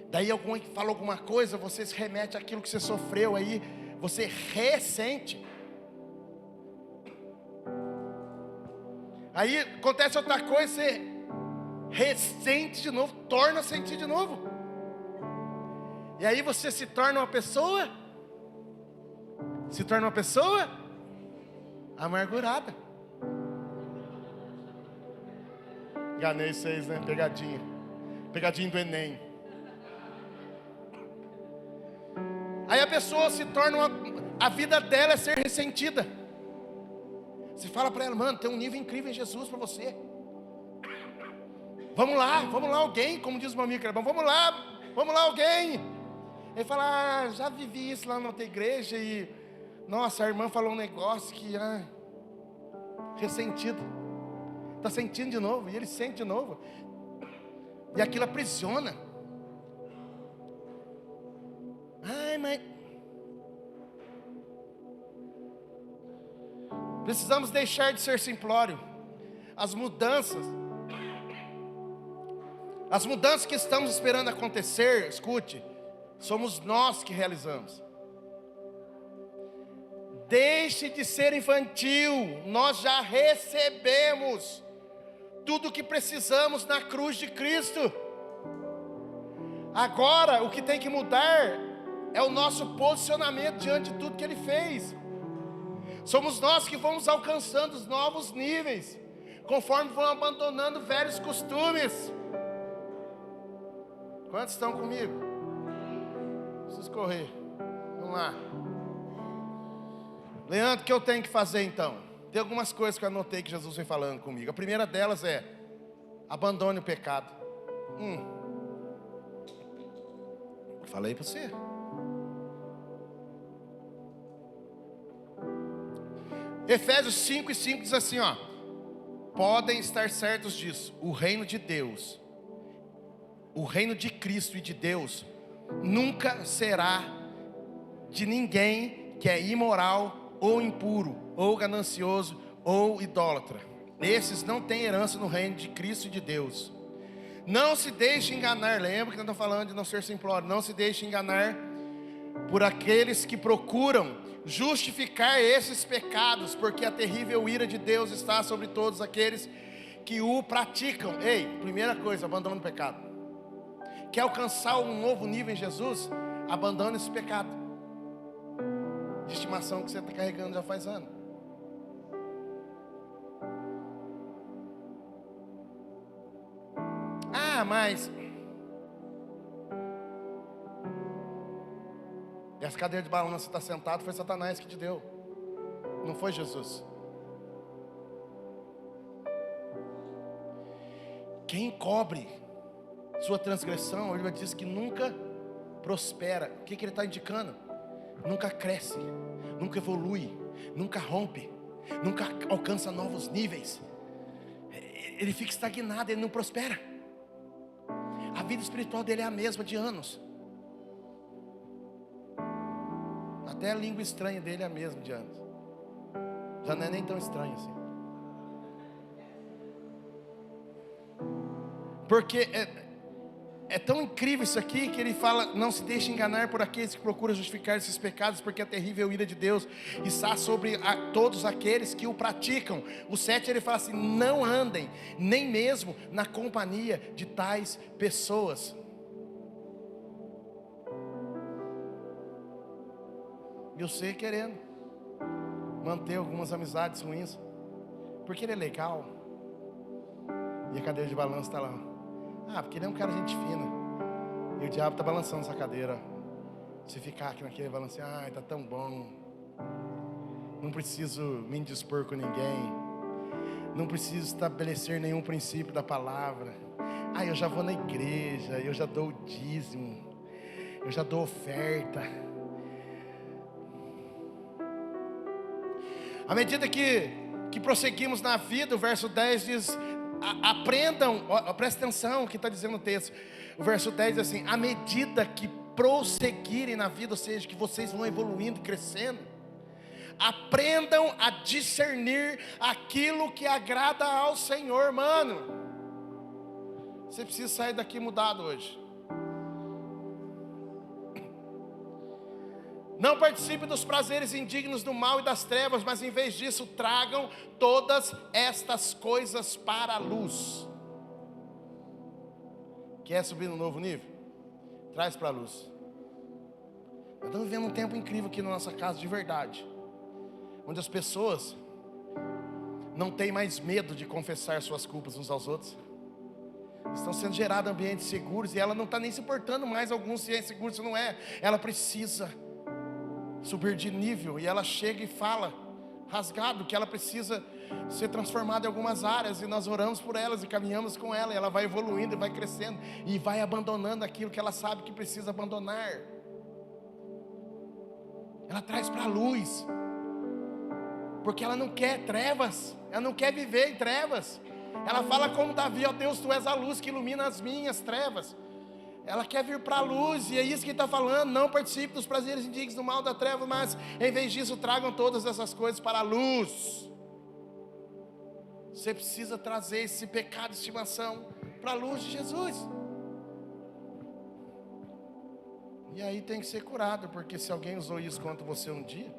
Daí alguém fala alguma coisa, você se remete àquilo que você sofreu, aí você ressente. Aí acontece outra coisa, você ressente de novo, torna a sentir de novo. E aí você se torna uma pessoa amargurada. Enganei vocês, né? Pegadinha do Enem. Aí a pessoa se torna a vida dela é ser ressentida. Você fala para ela, mano, tem um nível incrível em Jesus para você. Vamos lá alguém, como diz o meu amigo, vamos lá alguém. Ele fala, já vivi isso lá na outra igreja e, nossa, a irmã falou um negócio que, ressentido. Está sentindo de novo, e ele sente de novo. E aquilo aprisiona. Mas precisamos deixar de ser simplório. As mudanças que estamos esperando acontecer, escute, somos nós que realizamos. Deixe de ser infantil. Nós já recebemos tudo o que precisamos na cruz de Cristo. Agora o que tem que mudar é o nosso posicionamento diante de tudo que Ele fez. Somos nós que vamos alcançando os novos níveis, conforme vão abandonando velhos costumes. Quantos estão comigo? Preciso correr. Vamos lá. Leandro, o que eu tenho que fazer então? Tem algumas coisas que eu anotei que Jesus vem falando comigo. A primeira delas é: abandone o pecado. Falei para você. Efésios 5:5 diz assim, ó: podem estar certos disso, o reino de Deus, o reino de Cristo e de Deus, nunca será de ninguém que é imoral, ou impuro, ou ganancioso, ou idólatra. Esses não têm herança no reino de Cristo e de Deus. Não se deixe enganar. Lembra que nós estamos falando de não ser simplório. Não se deixe enganar por aqueles que procuram justificar esses pecados, porque a terrível ira de Deus está sobre todos aqueles que o praticam. Ei, primeira coisa, abandone o pecado. Quer alcançar um novo nível em Jesus? Abandone esse pecado de estimação que você está carregando já faz anos. Mas essa cadeira de balanço, você está sentado, foi Satanás que te deu, não foi Jesus. Quem cobre sua transgressão, ele diz que nunca prospera. O que ele está indicando? Nunca cresce, nunca evolui, nunca rompe, nunca alcança novos níveis. Ele fica estagnado, ele não prospera. A vida espiritual dele é a mesma de anos. Até a língua estranha dele é a mesma de anos. Já não é nem tão estranho assim. Porque é tão incrível isso aqui que ele fala: não se deixe enganar por aqueles que procuram justificar esses pecados, porque a terrível ira de Deus está sobre todos aqueles que o praticam. O 7 ele fala assim: não andem nem mesmo na companhia de tais pessoas. E você querendo manter algumas amizades ruins, porque ele é legal, e a cadeira de balanço está lá. Porque ele é um cara de gente fina, e o diabo está balançando essa cadeira. Se ficar aqui naquele balanço, está tão bom, não preciso me indispor com ninguém, não preciso estabelecer nenhum princípio da palavra. Eu já vou na igreja, eu já dou o dízimo, eu já dou oferta. À medida que prosseguimos na vida, o verso 10 diz: Aprendam, presta atenção o que está dizendo o texto. O verso 10 diz assim: à medida que prosseguirem na vida, ou seja, que vocês vão evoluindo, crescendo, aprendam a discernir aquilo que agrada ao Senhor. Mano, você precisa sair daqui mudado hoje. Não participe dos prazeres indignos do mal e das trevas, mas em vez disso tragam todas estas coisas para a luz. Quer subir no novo nível? Traz para a luz. Nós estamos vivendo um tempo incrível aqui na nossa casa, de verdade, onde as pessoas não têm mais medo de confessar suas culpas uns aos outros. Estão sendo gerados ambientes seguros, e ela não está nem se importando mais alguns se é seguro, se não é. Ela precisa subir de nível, e ela chega e fala rasgado que ela precisa ser transformada em algumas áreas, e nós oramos por elas e caminhamos com ela, e ela vai evoluindo e vai crescendo e vai abandonando aquilo que ela sabe que precisa abandonar. Ela traz para a luz, porque ela não quer trevas, ela não quer viver em trevas. Ela fala como Davi: ó Deus, tu és a luz que ilumina as minhas trevas. Ela quer vir para a luz, e é isso que ele está falando. Não participe dos prazeres indignos do mal da treva, mas em vez disso tragam todas essas coisas para a luz. Você precisa trazer esse pecado de estimação para a luz de Jesus. E aí tem que ser curado, porque se alguém usou isso contra você um dia,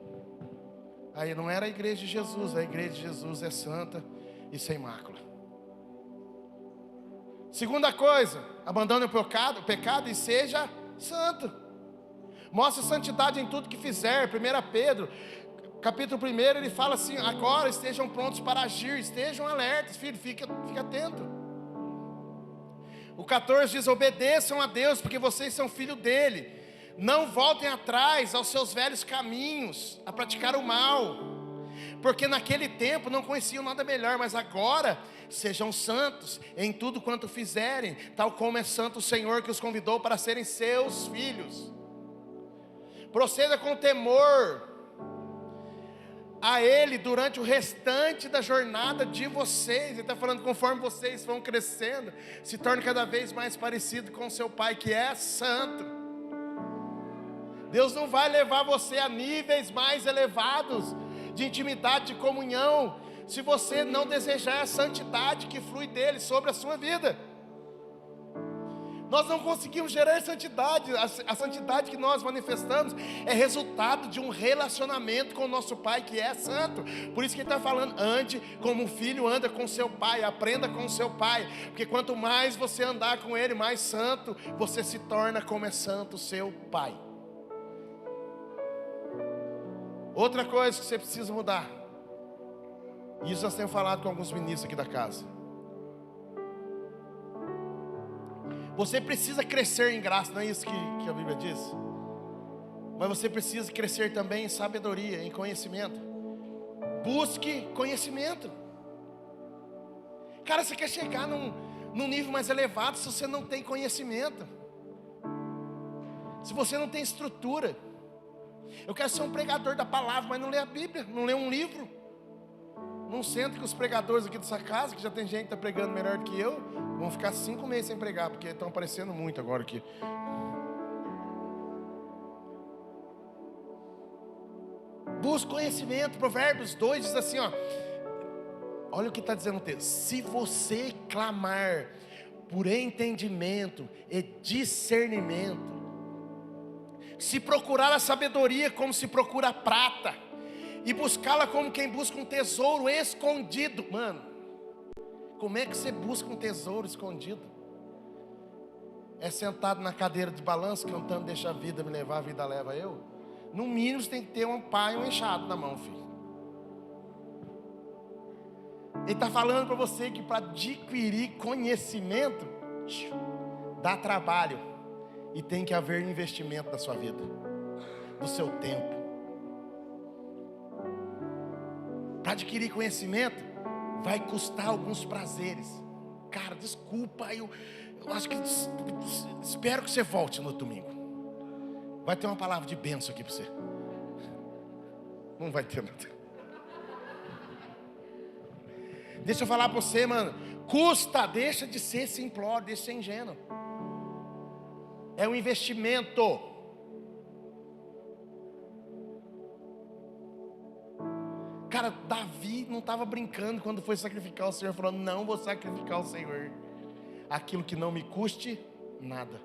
aí não era a igreja de Jesus. A igreja de Jesus é santa e sem mácula. Segunda coisa, abandone o pecado e seja santo. Mostre santidade em tudo que fizer. 1 Pedro, capítulo 1, ele fala assim: agora estejam prontos para agir, estejam alertas, filho, fica atento. O 14 diz: obedeçam a Deus, porque vocês são filho dele. Não voltem atrás aos seus velhos caminhos, a praticar o mal, porque naquele tempo não conheciam nada melhor. Mas agora sejam santos em tudo quanto fizerem, tal como é santo o Senhor que os convidou para serem seus filhos. Proceda com temor a Ele durante o restante da jornada de vocês. Ele está falando: conforme vocês vão crescendo, se torne cada vez mais parecido com seu Pai que é santo. Deus não vai levar você a níveis mais elevados de intimidade, de comunhão, se você não desejar a santidade que flui dele sobre a sua vida. Nós não conseguimos gerar santidade. A santidade que nós manifestamos é resultado de um relacionamento com o nosso Pai que é santo. Por isso que ele está falando: ande como um filho anda com seu pai, aprenda com seu pai, porque quanto mais você andar com ele, mais santo você se torna, como é santo seu pai. Outra coisa que você precisa mudar, e isso nós temos falado com alguns ministros aqui da casa: você precisa crescer em graça. Não é isso que a Bíblia diz? Mas você precisa crescer também em sabedoria, em conhecimento. Busque conhecimento. Cara, você quer chegar num nível mais elevado se você não tem conhecimento, se você não tem estrutura. Eu quero ser um pregador da palavra, mas não lê a Bíblia, não lê um livro. Não senta com os pregadores aqui dessa casa, que já tem gente que está pregando melhor do que eu. Vão ficar 5 meses sem pregar, porque estão aparecendo muito agora aqui. Busque conhecimento. Provérbios 2 diz assim, ó. Olha o que está dizendo o texto: se você clamar por entendimento e discernimento, se procurar a sabedoria como se procura a prata, e buscá-la como quem busca um tesouro escondido. Mano, como é que você busca um tesouro escondido? É sentado na cadeira de balanço cantando: deixa a vida me levar, a vida leva eu? No mínimo você tem que ter um pai e um enxado na mão, filho. Ele está falando para você que para adquirir conhecimento dá trabalho, e tem que haver investimento da sua vida, do seu tempo. Para adquirir conhecimento vai custar alguns prazeres. Cara, desculpa, eu acho que espero que você volte no domingo. Vai ter uma palavra de bênção aqui para você. Não vai ter nada. Deixa eu falar para você, mano. Custa, deixa de ser simplório, deixa de ser ingênuo. É um investimento. Cara, Davi não estava brincando quando foi sacrificar o Senhor, falando: não vou sacrificar o Senhor aquilo que não me custe nada.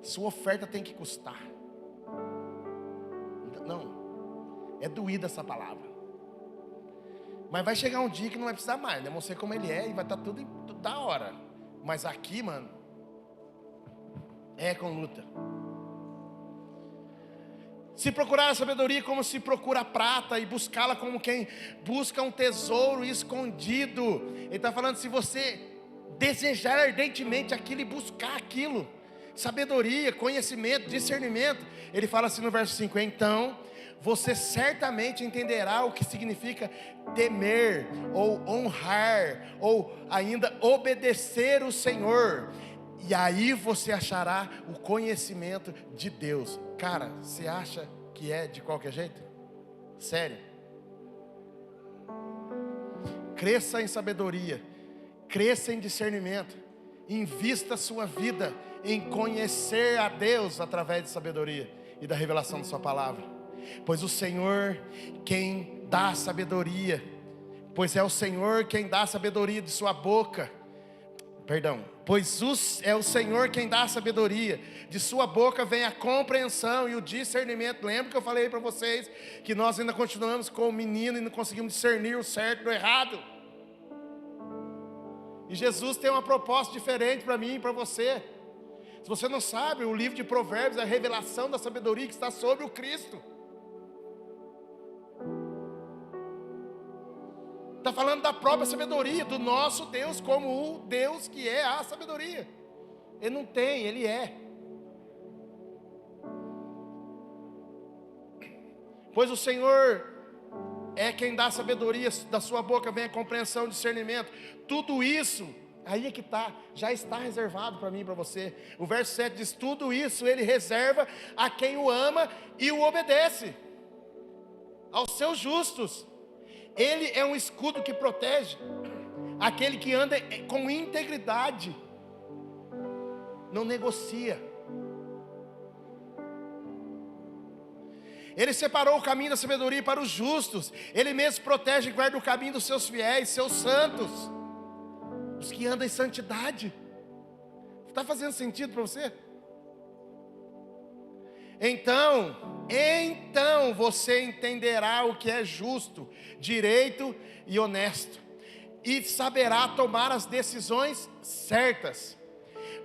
Sua oferta tem que custar. Não, é doída essa palavra. Mas vai chegar um dia que não vai precisar mais, né? Vamos ser como ele é e vai estar tudo da hora. Mas aqui, mano, é com luta. Se procurar a sabedoria como se procura a prata, e buscá-la como quem busca um tesouro escondido. Ele está falando, se você desejar ardentemente aquilo e buscar aquilo, sabedoria, conhecimento, discernimento. Ele fala assim no verso 5: então você certamente entenderá o que significa temer, ou honrar, ou ainda obedecer o Senhor. E aí você achará o conhecimento de Deus. Cara, você acha que é de qualquer jeito? Sério? Cresça em sabedoria, cresça em discernimento, invista a sua vida em conhecer a Deus através de sabedoria e da revelação de sua palavra. Pois o Senhor quem dá sabedoria, pois é o Senhor quem dá sabedoria de sua boca. Pois é o Senhor quem dá a sabedoria, de sua boca vem a compreensão e o discernimento. Lembra que eu falei para vocês que nós ainda continuamos com o menino e não conseguimos discernir o certo do errado? E Jesus tem uma proposta diferente para mim e para você. Se você não sabe, o livro de Provérbios é a revelação da sabedoria que está sobre o Cristo. Está falando da própria sabedoria, do nosso Deus, como o Deus que é a sabedoria. Ele não tem, Ele é. Pois o Senhor é quem dá sabedoria, da sua boca vem a compreensão e discernimento. Tudo isso, aí é que está, já está reservado para mim e para você. O verso 7 diz: tudo isso Ele reserva a quem o ama e o obedece, aos seus justos. Ele é um escudo que protege aquele que anda com integridade, não negocia. Ele separou o caminho da sabedoria para os justos. Ele mesmo protege e guarda o caminho dos seus fiéis, seus santos, os que andam em santidade. Está fazendo sentido para você? Então você entenderá o que é justo, direito e honesto, e saberá tomar as decisões certas,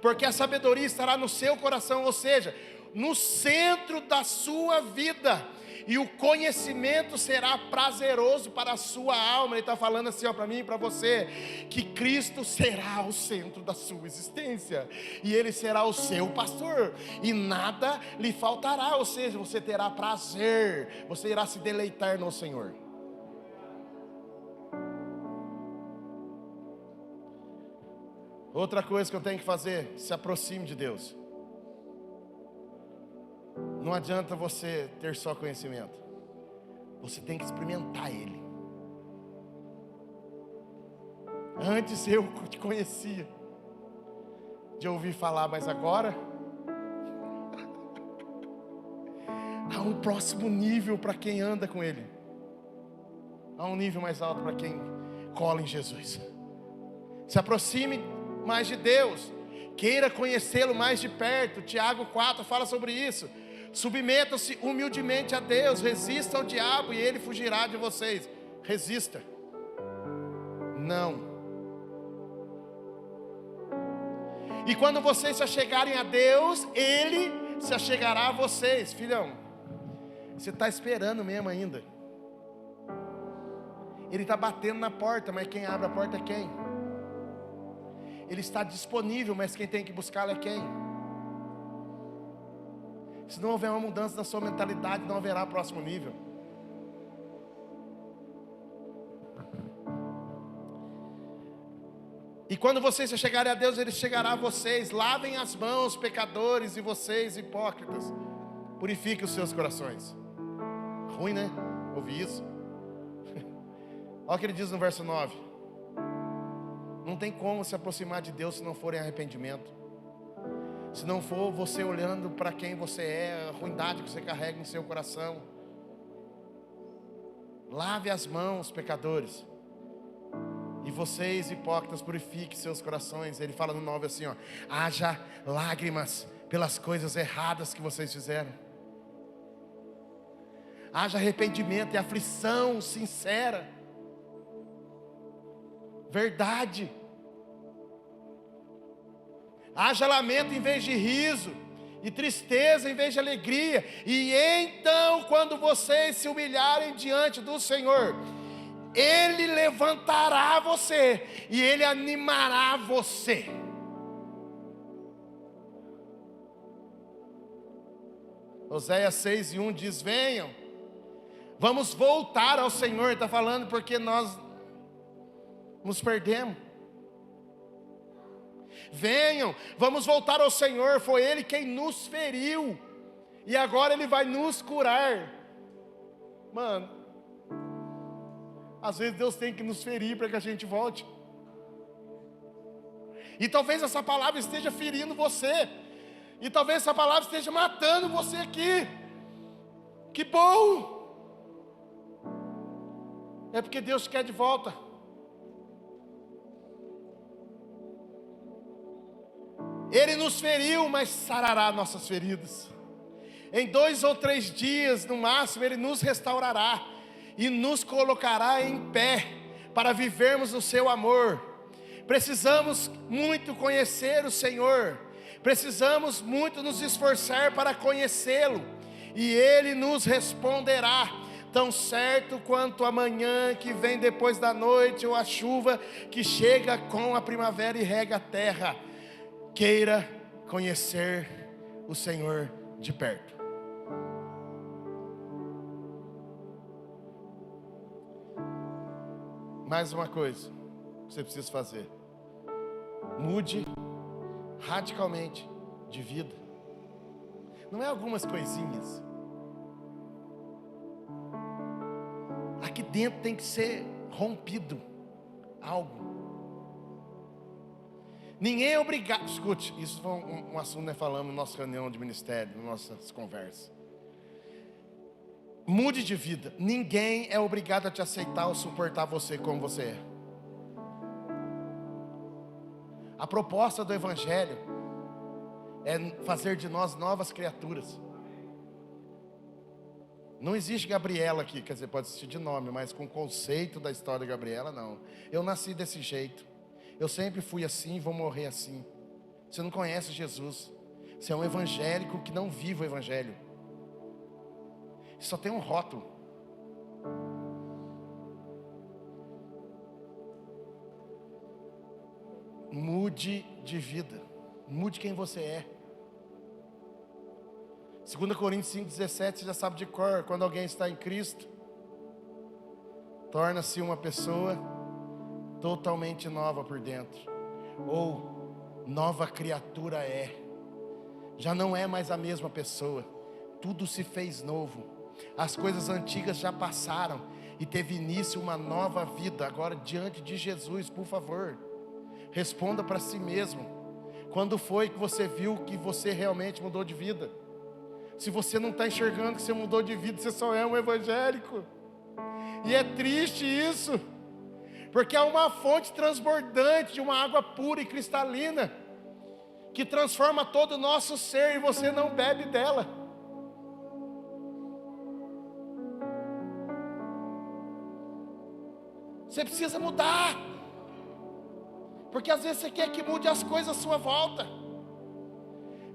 porque a sabedoria estará no seu coração, ou seja, no centro da sua vida, e o conhecimento será prazeroso para a sua alma. Ele está falando assim para mim e para você, que Cristo será o centro da sua existência, e Ele será o seu pastor, e nada lhe faltará, ou seja, você terá prazer, você irá se deleitar no Senhor. Outra coisa que eu tenho que fazer: se aproxime de Deus. Não adianta você ter só conhecimento, você tem que experimentar Ele. Antes eu te conhecia de ouvir falar, mas agora há um próximo nível para quem anda com Ele, há um nível mais alto para quem cola em Jesus. Se aproxime mais de Deus, queira conhecê-lo mais de perto. Tiago 4 fala sobre isso. Submetam-se humildemente a Deus, resista ao diabo e ele fugirá de vocês. Resista. Não. E quando vocês se achegarem a Deus, Ele se achegará a vocês. Filhão, você está esperando mesmo ainda? Ele está batendo na porta, mas quem abre a porta é quem? Ele está disponível, mas quem tem que buscá-lo é quem? Se não houver uma mudança na sua mentalidade, não haverá próximo nível. E quando vocês se chegarem a Deus, Ele chegará a vocês. Lavem as mãos, pecadores, e vocês, hipócritas, purifiquem os seus corações. Ruim, né? Ouvir isso. Olha o que ele diz no verso 9: Não tem como se aproximar de Deus se não for em arrependimento. Se não for você olhando para quem você é, a ruindade que você carrega no seu coração. Lave as mãos, pecadores. E vocês, hipócritas, purifiquem seus corações. Ele fala no 9 assim, ó: haja lágrimas pelas coisas erradas que vocês fizeram. Haja arrependimento e aflição sincera. Verdade. Haja lamento em vez de riso, e tristeza em vez de alegria. E então, quando vocês se humilharem diante do Senhor, Ele levantará você e Ele animará você. Oséias 6:1 diz: venham, vamos voltar ao Senhor. Está falando porque nós nos perdemos. Venham, vamos voltar ao Senhor. Foi Ele quem nos feriu, e agora Ele vai nos curar. Mano, às vezes Deus tem que nos ferir para que a gente volte. E talvez essa palavra esteja ferindo você, e talvez essa palavra esteja matando você aqui. Que bom! É porque Deus quer de volta. Ele nos feriu, mas sarará nossas feridas. Em 2 ou 3 dias, no máximo, Ele nos restaurará e nos colocará em pé para vivermos no seu amor. Precisamos muito conhecer o Senhor. Precisamos muito nos esforçar para conhecê-lo. E Ele nos responderá. Tão certo quanto a manhã que vem depois da noite, ou a chuva que chega com a primavera e rega a terra. Queira conhecer o Senhor de perto. Mais uma coisa que você precisa fazer: mude radicalmente de vida. Não é algumas coisinhas. Aqui dentro tem que ser rompido algo. Ninguém é obrigado. Escute, isso foi um assunto que nós falamos na nossa reunião de ministério, nas nossas conversas. Mude de vida. Ninguém é obrigado a te aceitar ou suportar você como você é. A proposta do Evangelho é fazer de nós novas criaturas. Não existe Gabriela aqui, quer dizer, pode existir de nome, mas com o conceito da história de Gabriela, não. Eu nasci desse jeito. Eu sempre fui assim e vou morrer assim. Você não conhece Jesus. Você é um evangélico que não vive o Evangelho. Só tem um rótulo. Mude de vida. Mude quem você é. 2 Coríntios 5:17, você já sabe de cor. Quando alguém está em Cristo, torna-se uma pessoa totalmente nova por dentro, ou nova criatura é. Já não é mais a mesma pessoa. Tudo se fez novo. As coisas antigas já passaram e teve início uma nova vida. Agora, diante de Jesus, por favor, responda para si mesmo: quando foi que você viu que você realmente mudou de vida? Se você não está enxergando que você mudou de vida, você só é um evangélico. E é triste isso, porque é uma fonte transbordante de uma água pura e cristalina, que transforma todo o nosso ser, e você não bebe dela. Você precisa mudar, porque às vezes você quer que mude as coisas à sua volta.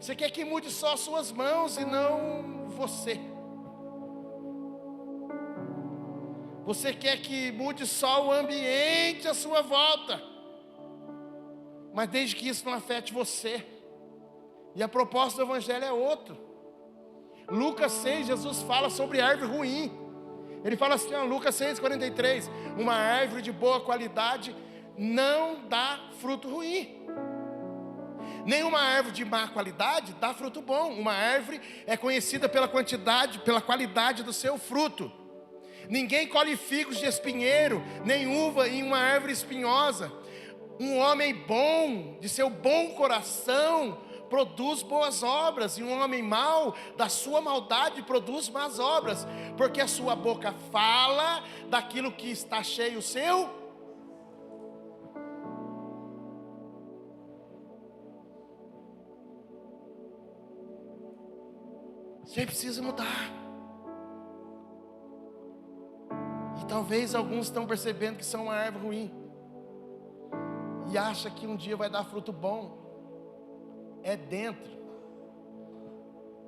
Você quer que mude só as suas mãos e não você. Você quer que mude só o ambiente à sua volta, mas desde que isso não afete você. E a proposta do Evangelho é outra. Lucas 6, Jesus fala sobre árvore ruim. Ele fala assim, Lucas 6:43, uma árvore de boa qualidade não dá fruto ruim. Nenhuma árvore de má qualidade dá fruto bom. Uma árvore é conhecida pela quantidade, pela qualidade do seu fruto. Ninguém colhe figos de espinheiro, nem uva em uma árvore espinhosa. Um homem bom, de seu bom coração, produz boas obras, e um homem mau, da sua maldade, produz más obras, porque a sua boca fala daquilo que está cheio o seu. Você precisa mudar. E talvez alguns estão percebendo que são uma árvore ruim, e acha que um dia vai dar fruto bom. É dentro,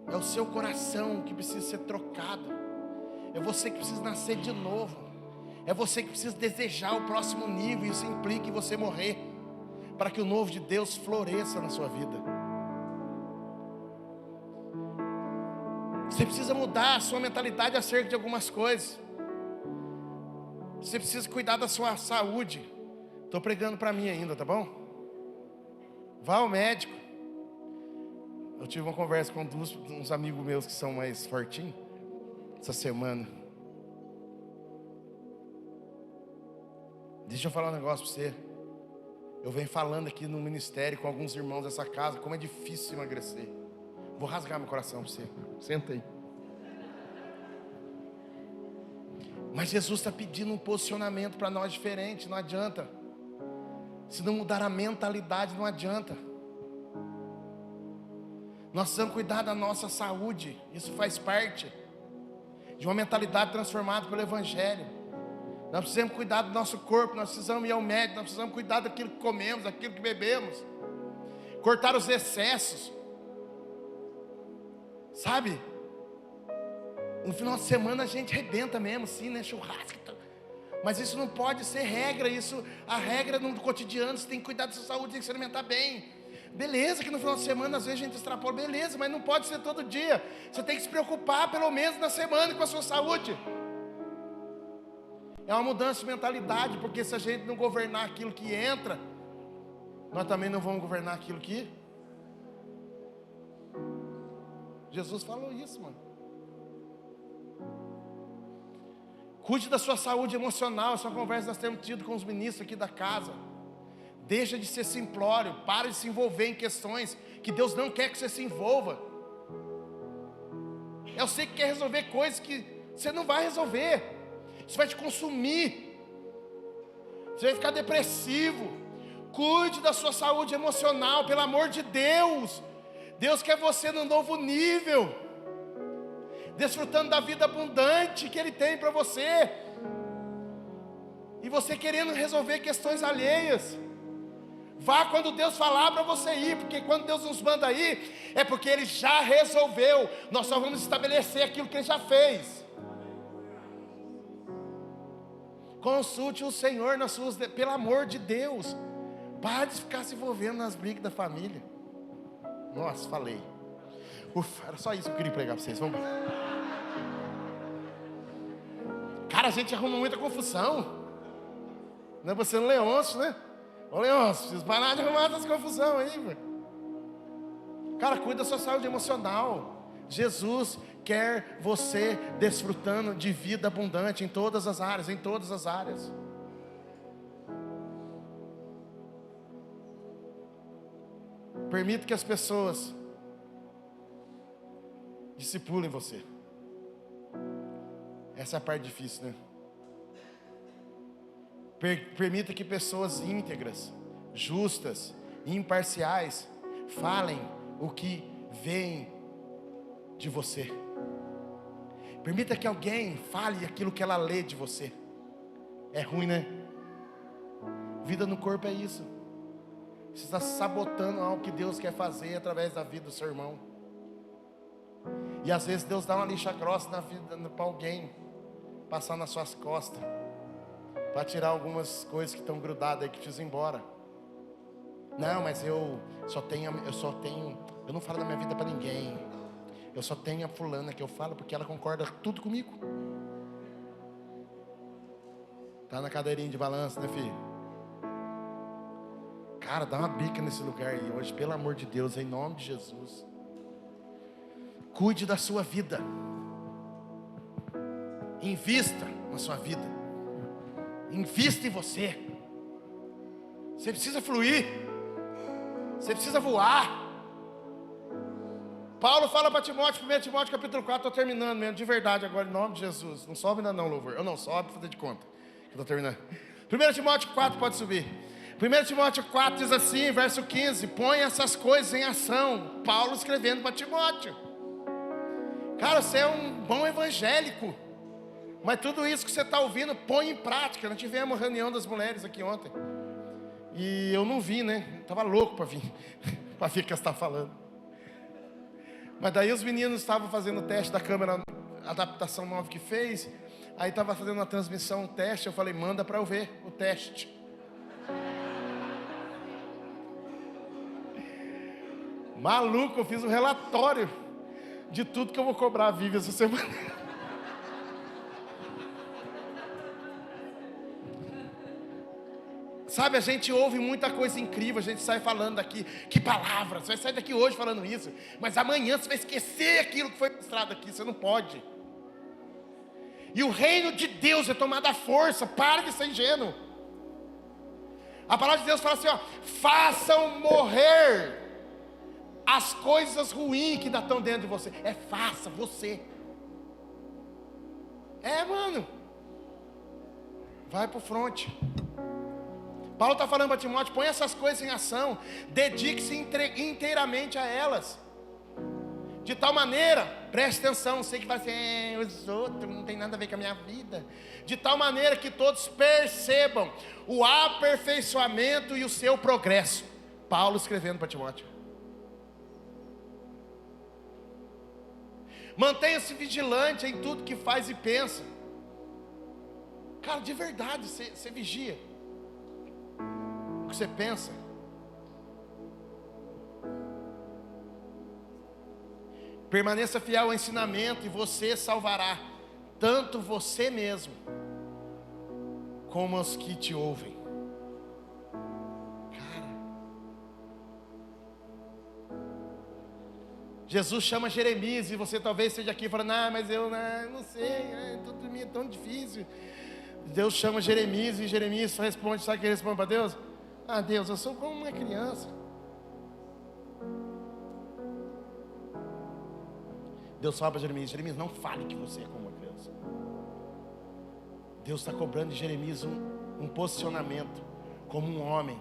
é o seu coração que precisa ser trocado, é você que precisa nascer de novo, é você que precisa desejar o próximo nível. Isso implica em você morrer, para que o novo de Deus floresça na sua vida. Você precisa mudar a sua mentalidade acerca de algumas coisas. Você precisa cuidar da sua saúde. Estou pregando para mim ainda, tá bom? Vá ao médico. Eu tive uma conversa com uns amigos meus que são mais fortinhos essa semana. Deixa eu falar um negócio para você. Eu venho falando aqui no ministério com alguns irmãos dessa casa, como é difícil emagrecer. Vou rasgar meu coração para você. Senta aí. Mas Jesus está pedindo um posicionamento para nós diferente. Não adianta. Se não mudar a mentalidade, não adianta. Nós precisamos cuidar da nossa saúde. Isso faz parte de uma mentalidade transformada pelo Evangelho. Nós precisamos cuidar do nosso corpo. Nós precisamos ir ao médico. Nós precisamos cuidar daquilo que comemos, daquilo que bebemos. Cortar os excessos. Sabe? No final de semana a gente arrebenta mesmo, sim, né? Churrasco. Mas isso não pode ser regra. A regra no cotidiano, você tem que cuidar da sua saúde, tem que se alimentar bem. Beleza que no final de semana às vezes a gente extrapola, beleza, mas não pode ser todo dia. Você tem que se preocupar pelo menos na semana com a sua saúde. É uma mudança de mentalidade, porque se a gente não governar aquilo que entra, nós também não vamos governar aquilo que... Jesus falou isso, mano. Cuide da sua saúde emocional. Essa conversa nós temos tido com os ministros aqui da casa. Deixa de ser simplório, para de se envolver em questões que Deus não quer que você se envolva. Eu sei que quer resolver coisas que você não vai resolver. Isso vai te consumir. Você vai ficar depressivo. Cuide da sua saúde emocional, pelo amor de Deus. Deus quer você num novo nível, desfrutando da vida abundante que Ele tem para você. E você querendo resolver questões alheias. Vá quando Deus falar para você ir, porque quando Deus nos manda ir, é porque Ele já resolveu. Nós só vamos estabelecer aquilo que Ele já fez. Consulte o Senhor nas suas... Pelo amor de Deus, pare de ficar se envolvendo nas brigas da família. Nossa, falei. Ufa, era só isso que eu queria pregar para vocês. Vamos lá. Cara, a gente arruma muita confusão. Não é você no Leôncio, né? Ô Leôncio, preciso parar de arrumar essas confusão aí, velho. Cara, cuida da sua saúde emocional. Jesus quer você desfrutando de vida abundante em todas as áreas, em todas as áreas. Permita que as pessoas discipulem você. Essa é a parte difícil, né? Permita que pessoas íntegras, justas, imparciais falem o que vem de você. Permita que alguém fale aquilo que ela lê de você. É ruim, né? Vida no corpo é isso. Você está sabotando algo que Deus quer fazer através da vida do seu irmão. E às vezes Deus dá uma lixa grossa na vida para alguém passar nas suas costas, para tirar algumas coisas que estão grudadas aí, que precisam ir embora. Não, mas eu não falo da minha vida para ninguém. Eu só tenho a fulana que eu falo porque ela concorda tudo comigo. Tá na cadeirinha de balanço, né, filho? Cara, dá uma bica nesse lugar aí hoje, pelo amor de Deus, em nome de Jesus. Cuide da sua vida. Invista na sua vida. Invista em você. Você precisa fluir. Você precisa voar. Paulo fala para Timóteo, 1 Timóteo capítulo 4, estou terminando mesmo, de verdade agora, em nome de Jesus. Não sobe ainda não, louvor. Eu não sobe, fazer de conta. Estou terminando. 1 Timóteo 4, pode subir. 1 Timóteo 4 diz assim, verso 15: põe essas coisas em ação. Paulo escrevendo para Timóteo. Cara, você é um bom evangélico, mas tudo isso que você está ouvindo, põe em prática. Nós tivemos uma reunião das mulheres aqui ontem, e eu não vi, né? Estava louco para vir, para ver o que você está falando. Mas daí os meninos estavam fazendo o teste da câmera, adaptação nova que fez. Aí estava fazendo uma transmissão, um teste. Eu falei, manda para eu ver o teste. Maluco, eu fiz um relatório de tudo que eu vou cobrar a Vivi essa semana. Sabe, a gente ouve muita coisa incrível, a gente sai falando daqui, que palavra, você vai sair daqui hoje falando isso, mas amanhã você vai esquecer aquilo que foi mostrado aqui, você não pode. E o reino de Deus é tomado à força, para de ser ingênuo. A palavra de Deus fala assim, ó, façam morrer as coisas ruins que ainda estão dentro de você. Faça você. Mano, vai pro fronte. Paulo está falando para Timóteo, põe essas coisas em ação, dedique-se inteiramente a elas, de tal maneira, preste atenção, sei que vai ser, os outros não tem nada a ver com a minha vida, de tal maneira que todos percebam o aperfeiçoamento e o seu progresso. Paulo escrevendo para Timóteo. Mantenha-se vigilante em tudo que faz e pensa. Cara, de verdade, você vigia o que você pensa. Permaneça fiel ao ensinamento e você salvará tanto você mesmo como os que te ouvem. Cara, Jesus chama Jeremias e você talvez esteja aqui falando, mas eu não sei, tudo é tão difícil. Deus chama Jeremias e Jeremias responde, sabe o que ele responde para Deus? Deus, eu sou como uma criança. Deus fala para Jeremias, Jeremias, não fale que você é como uma criança. Deus está cobrando de Jeremias um posicionamento como um homem,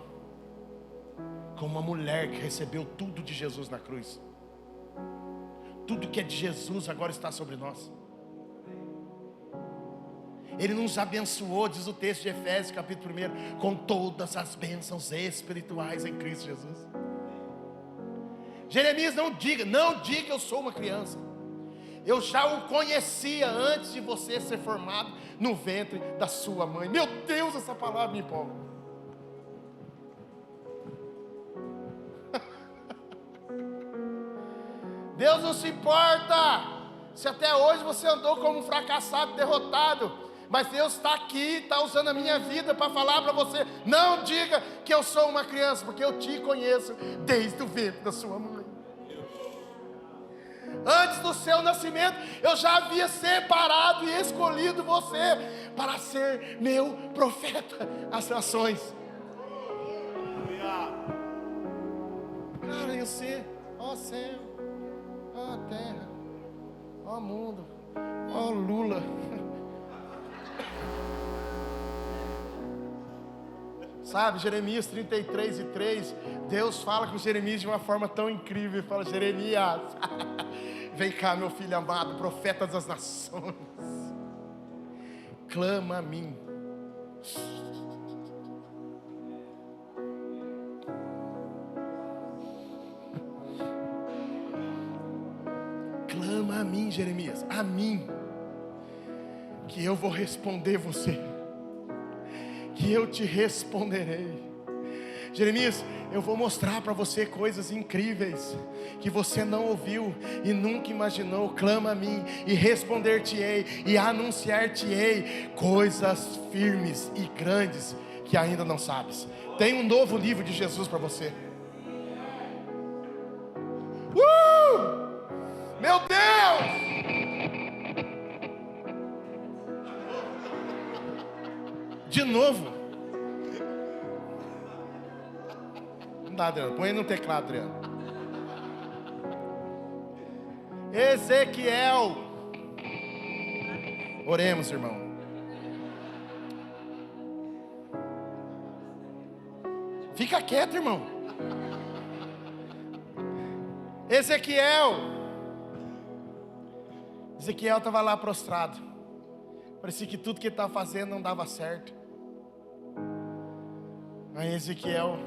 como uma mulher que recebeu tudo de Jesus na cruz. Tudo que é de Jesus agora está sobre nós. Ele nos abençoou, diz o texto de Efésios capítulo 1, com todas as bênçãos espirituais em Cristo Jesus. Jeremias, não diga eu sou uma criança. Eu já o conhecia antes de você ser formado no ventre da sua mãe. Meu Deus, essa palavra me empolga. Deus não se importa se até hoje você andou como um fracassado, derrotado. Mas Deus está aqui, está usando a minha vida para falar para você, não diga que eu sou uma criança, porque eu te conheço desde o ventre da sua mãe. Antes do seu nascimento, eu já havia separado e escolhido você para ser meu profeta às nações. Cara, e você, ó céu, ó terra, ó mundo, ó Lula. Sabe, Jeremias 33:3, Deus fala com Jeremias de uma forma tão incrível. Ele fala, Jeremias, vem cá meu filho amado, profeta das nações, clama a mim. Clama a mim, Jeremias, a mim, que eu vou responder você, que eu te responderei. Jeremias, eu vou mostrar para você coisas incríveis que você não ouviu e nunca imaginou. Clama a mim e responder-te-ei e anunciar-te-ei coisas firmes e grandes que ainda não sabes. Tem um novo livro de Jesus para você. Meu Deus! De novo. dá, Adriano. Põe no teclado, Adriano. Ezequiel. Oremos, irmão. Fica quieto, irmão. Ezequiel estava lá prostrado. Parecia que tudo que ele estava fazendo não dava certo. Aí Ezequiel,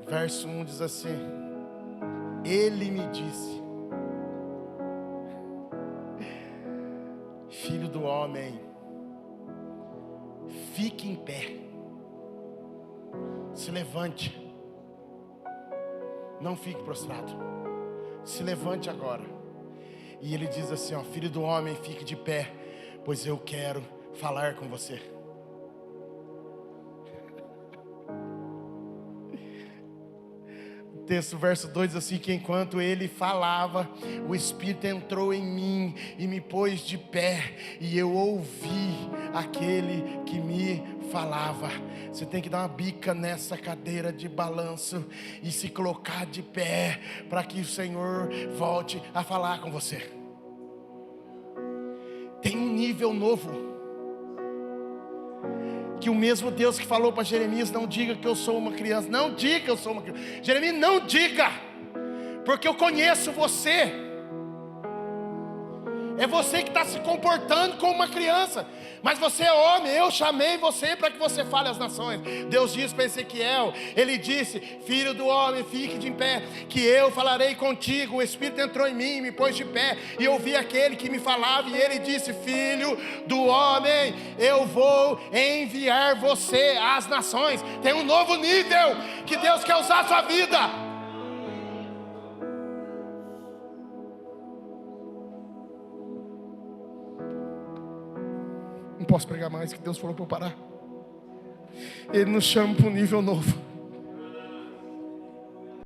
verso 1 diz assim: ele me disse, filho do homem, fique em pé, se levante, não fique prostrado, se levante agora. E ele diz assim, ó, filho do homem, fique de pé, pois eu quero falar com você. Texto, verso 2 diz assim, que enquanto ele falava, o Espírito entrou em mim e me pôs de pé, e eu ouvi aquele que me falava. Você tem que dar uma bica nessa cadeira de balanço e se colocar de pé, para que o Senhor volte a falar com você. Tem um nível novo, que o mesmo Deus que falou para Jeremias, não diga que eu sou uma criança, não diga que eu sou uma criança, Jeremias, não diga, porque eu conheço você. É você que está se comportando como uma criança, mas você é homem, eu chamei você para que você fale às nações. Deus disse para Ezequiel, ele disse, filho do homem, fique de pé, que eu falarei contigo. O Espírito entrou em mim, me pôs de pé, e eu vi aquele que me falava, e ele disse, filho do homem, eu vou enviar você às nações. Tem um novo nível que Deus quer usar a sua vida. Não posso pregar mais, que Deus falou para eu parar. Ele nos chama para um nível novo.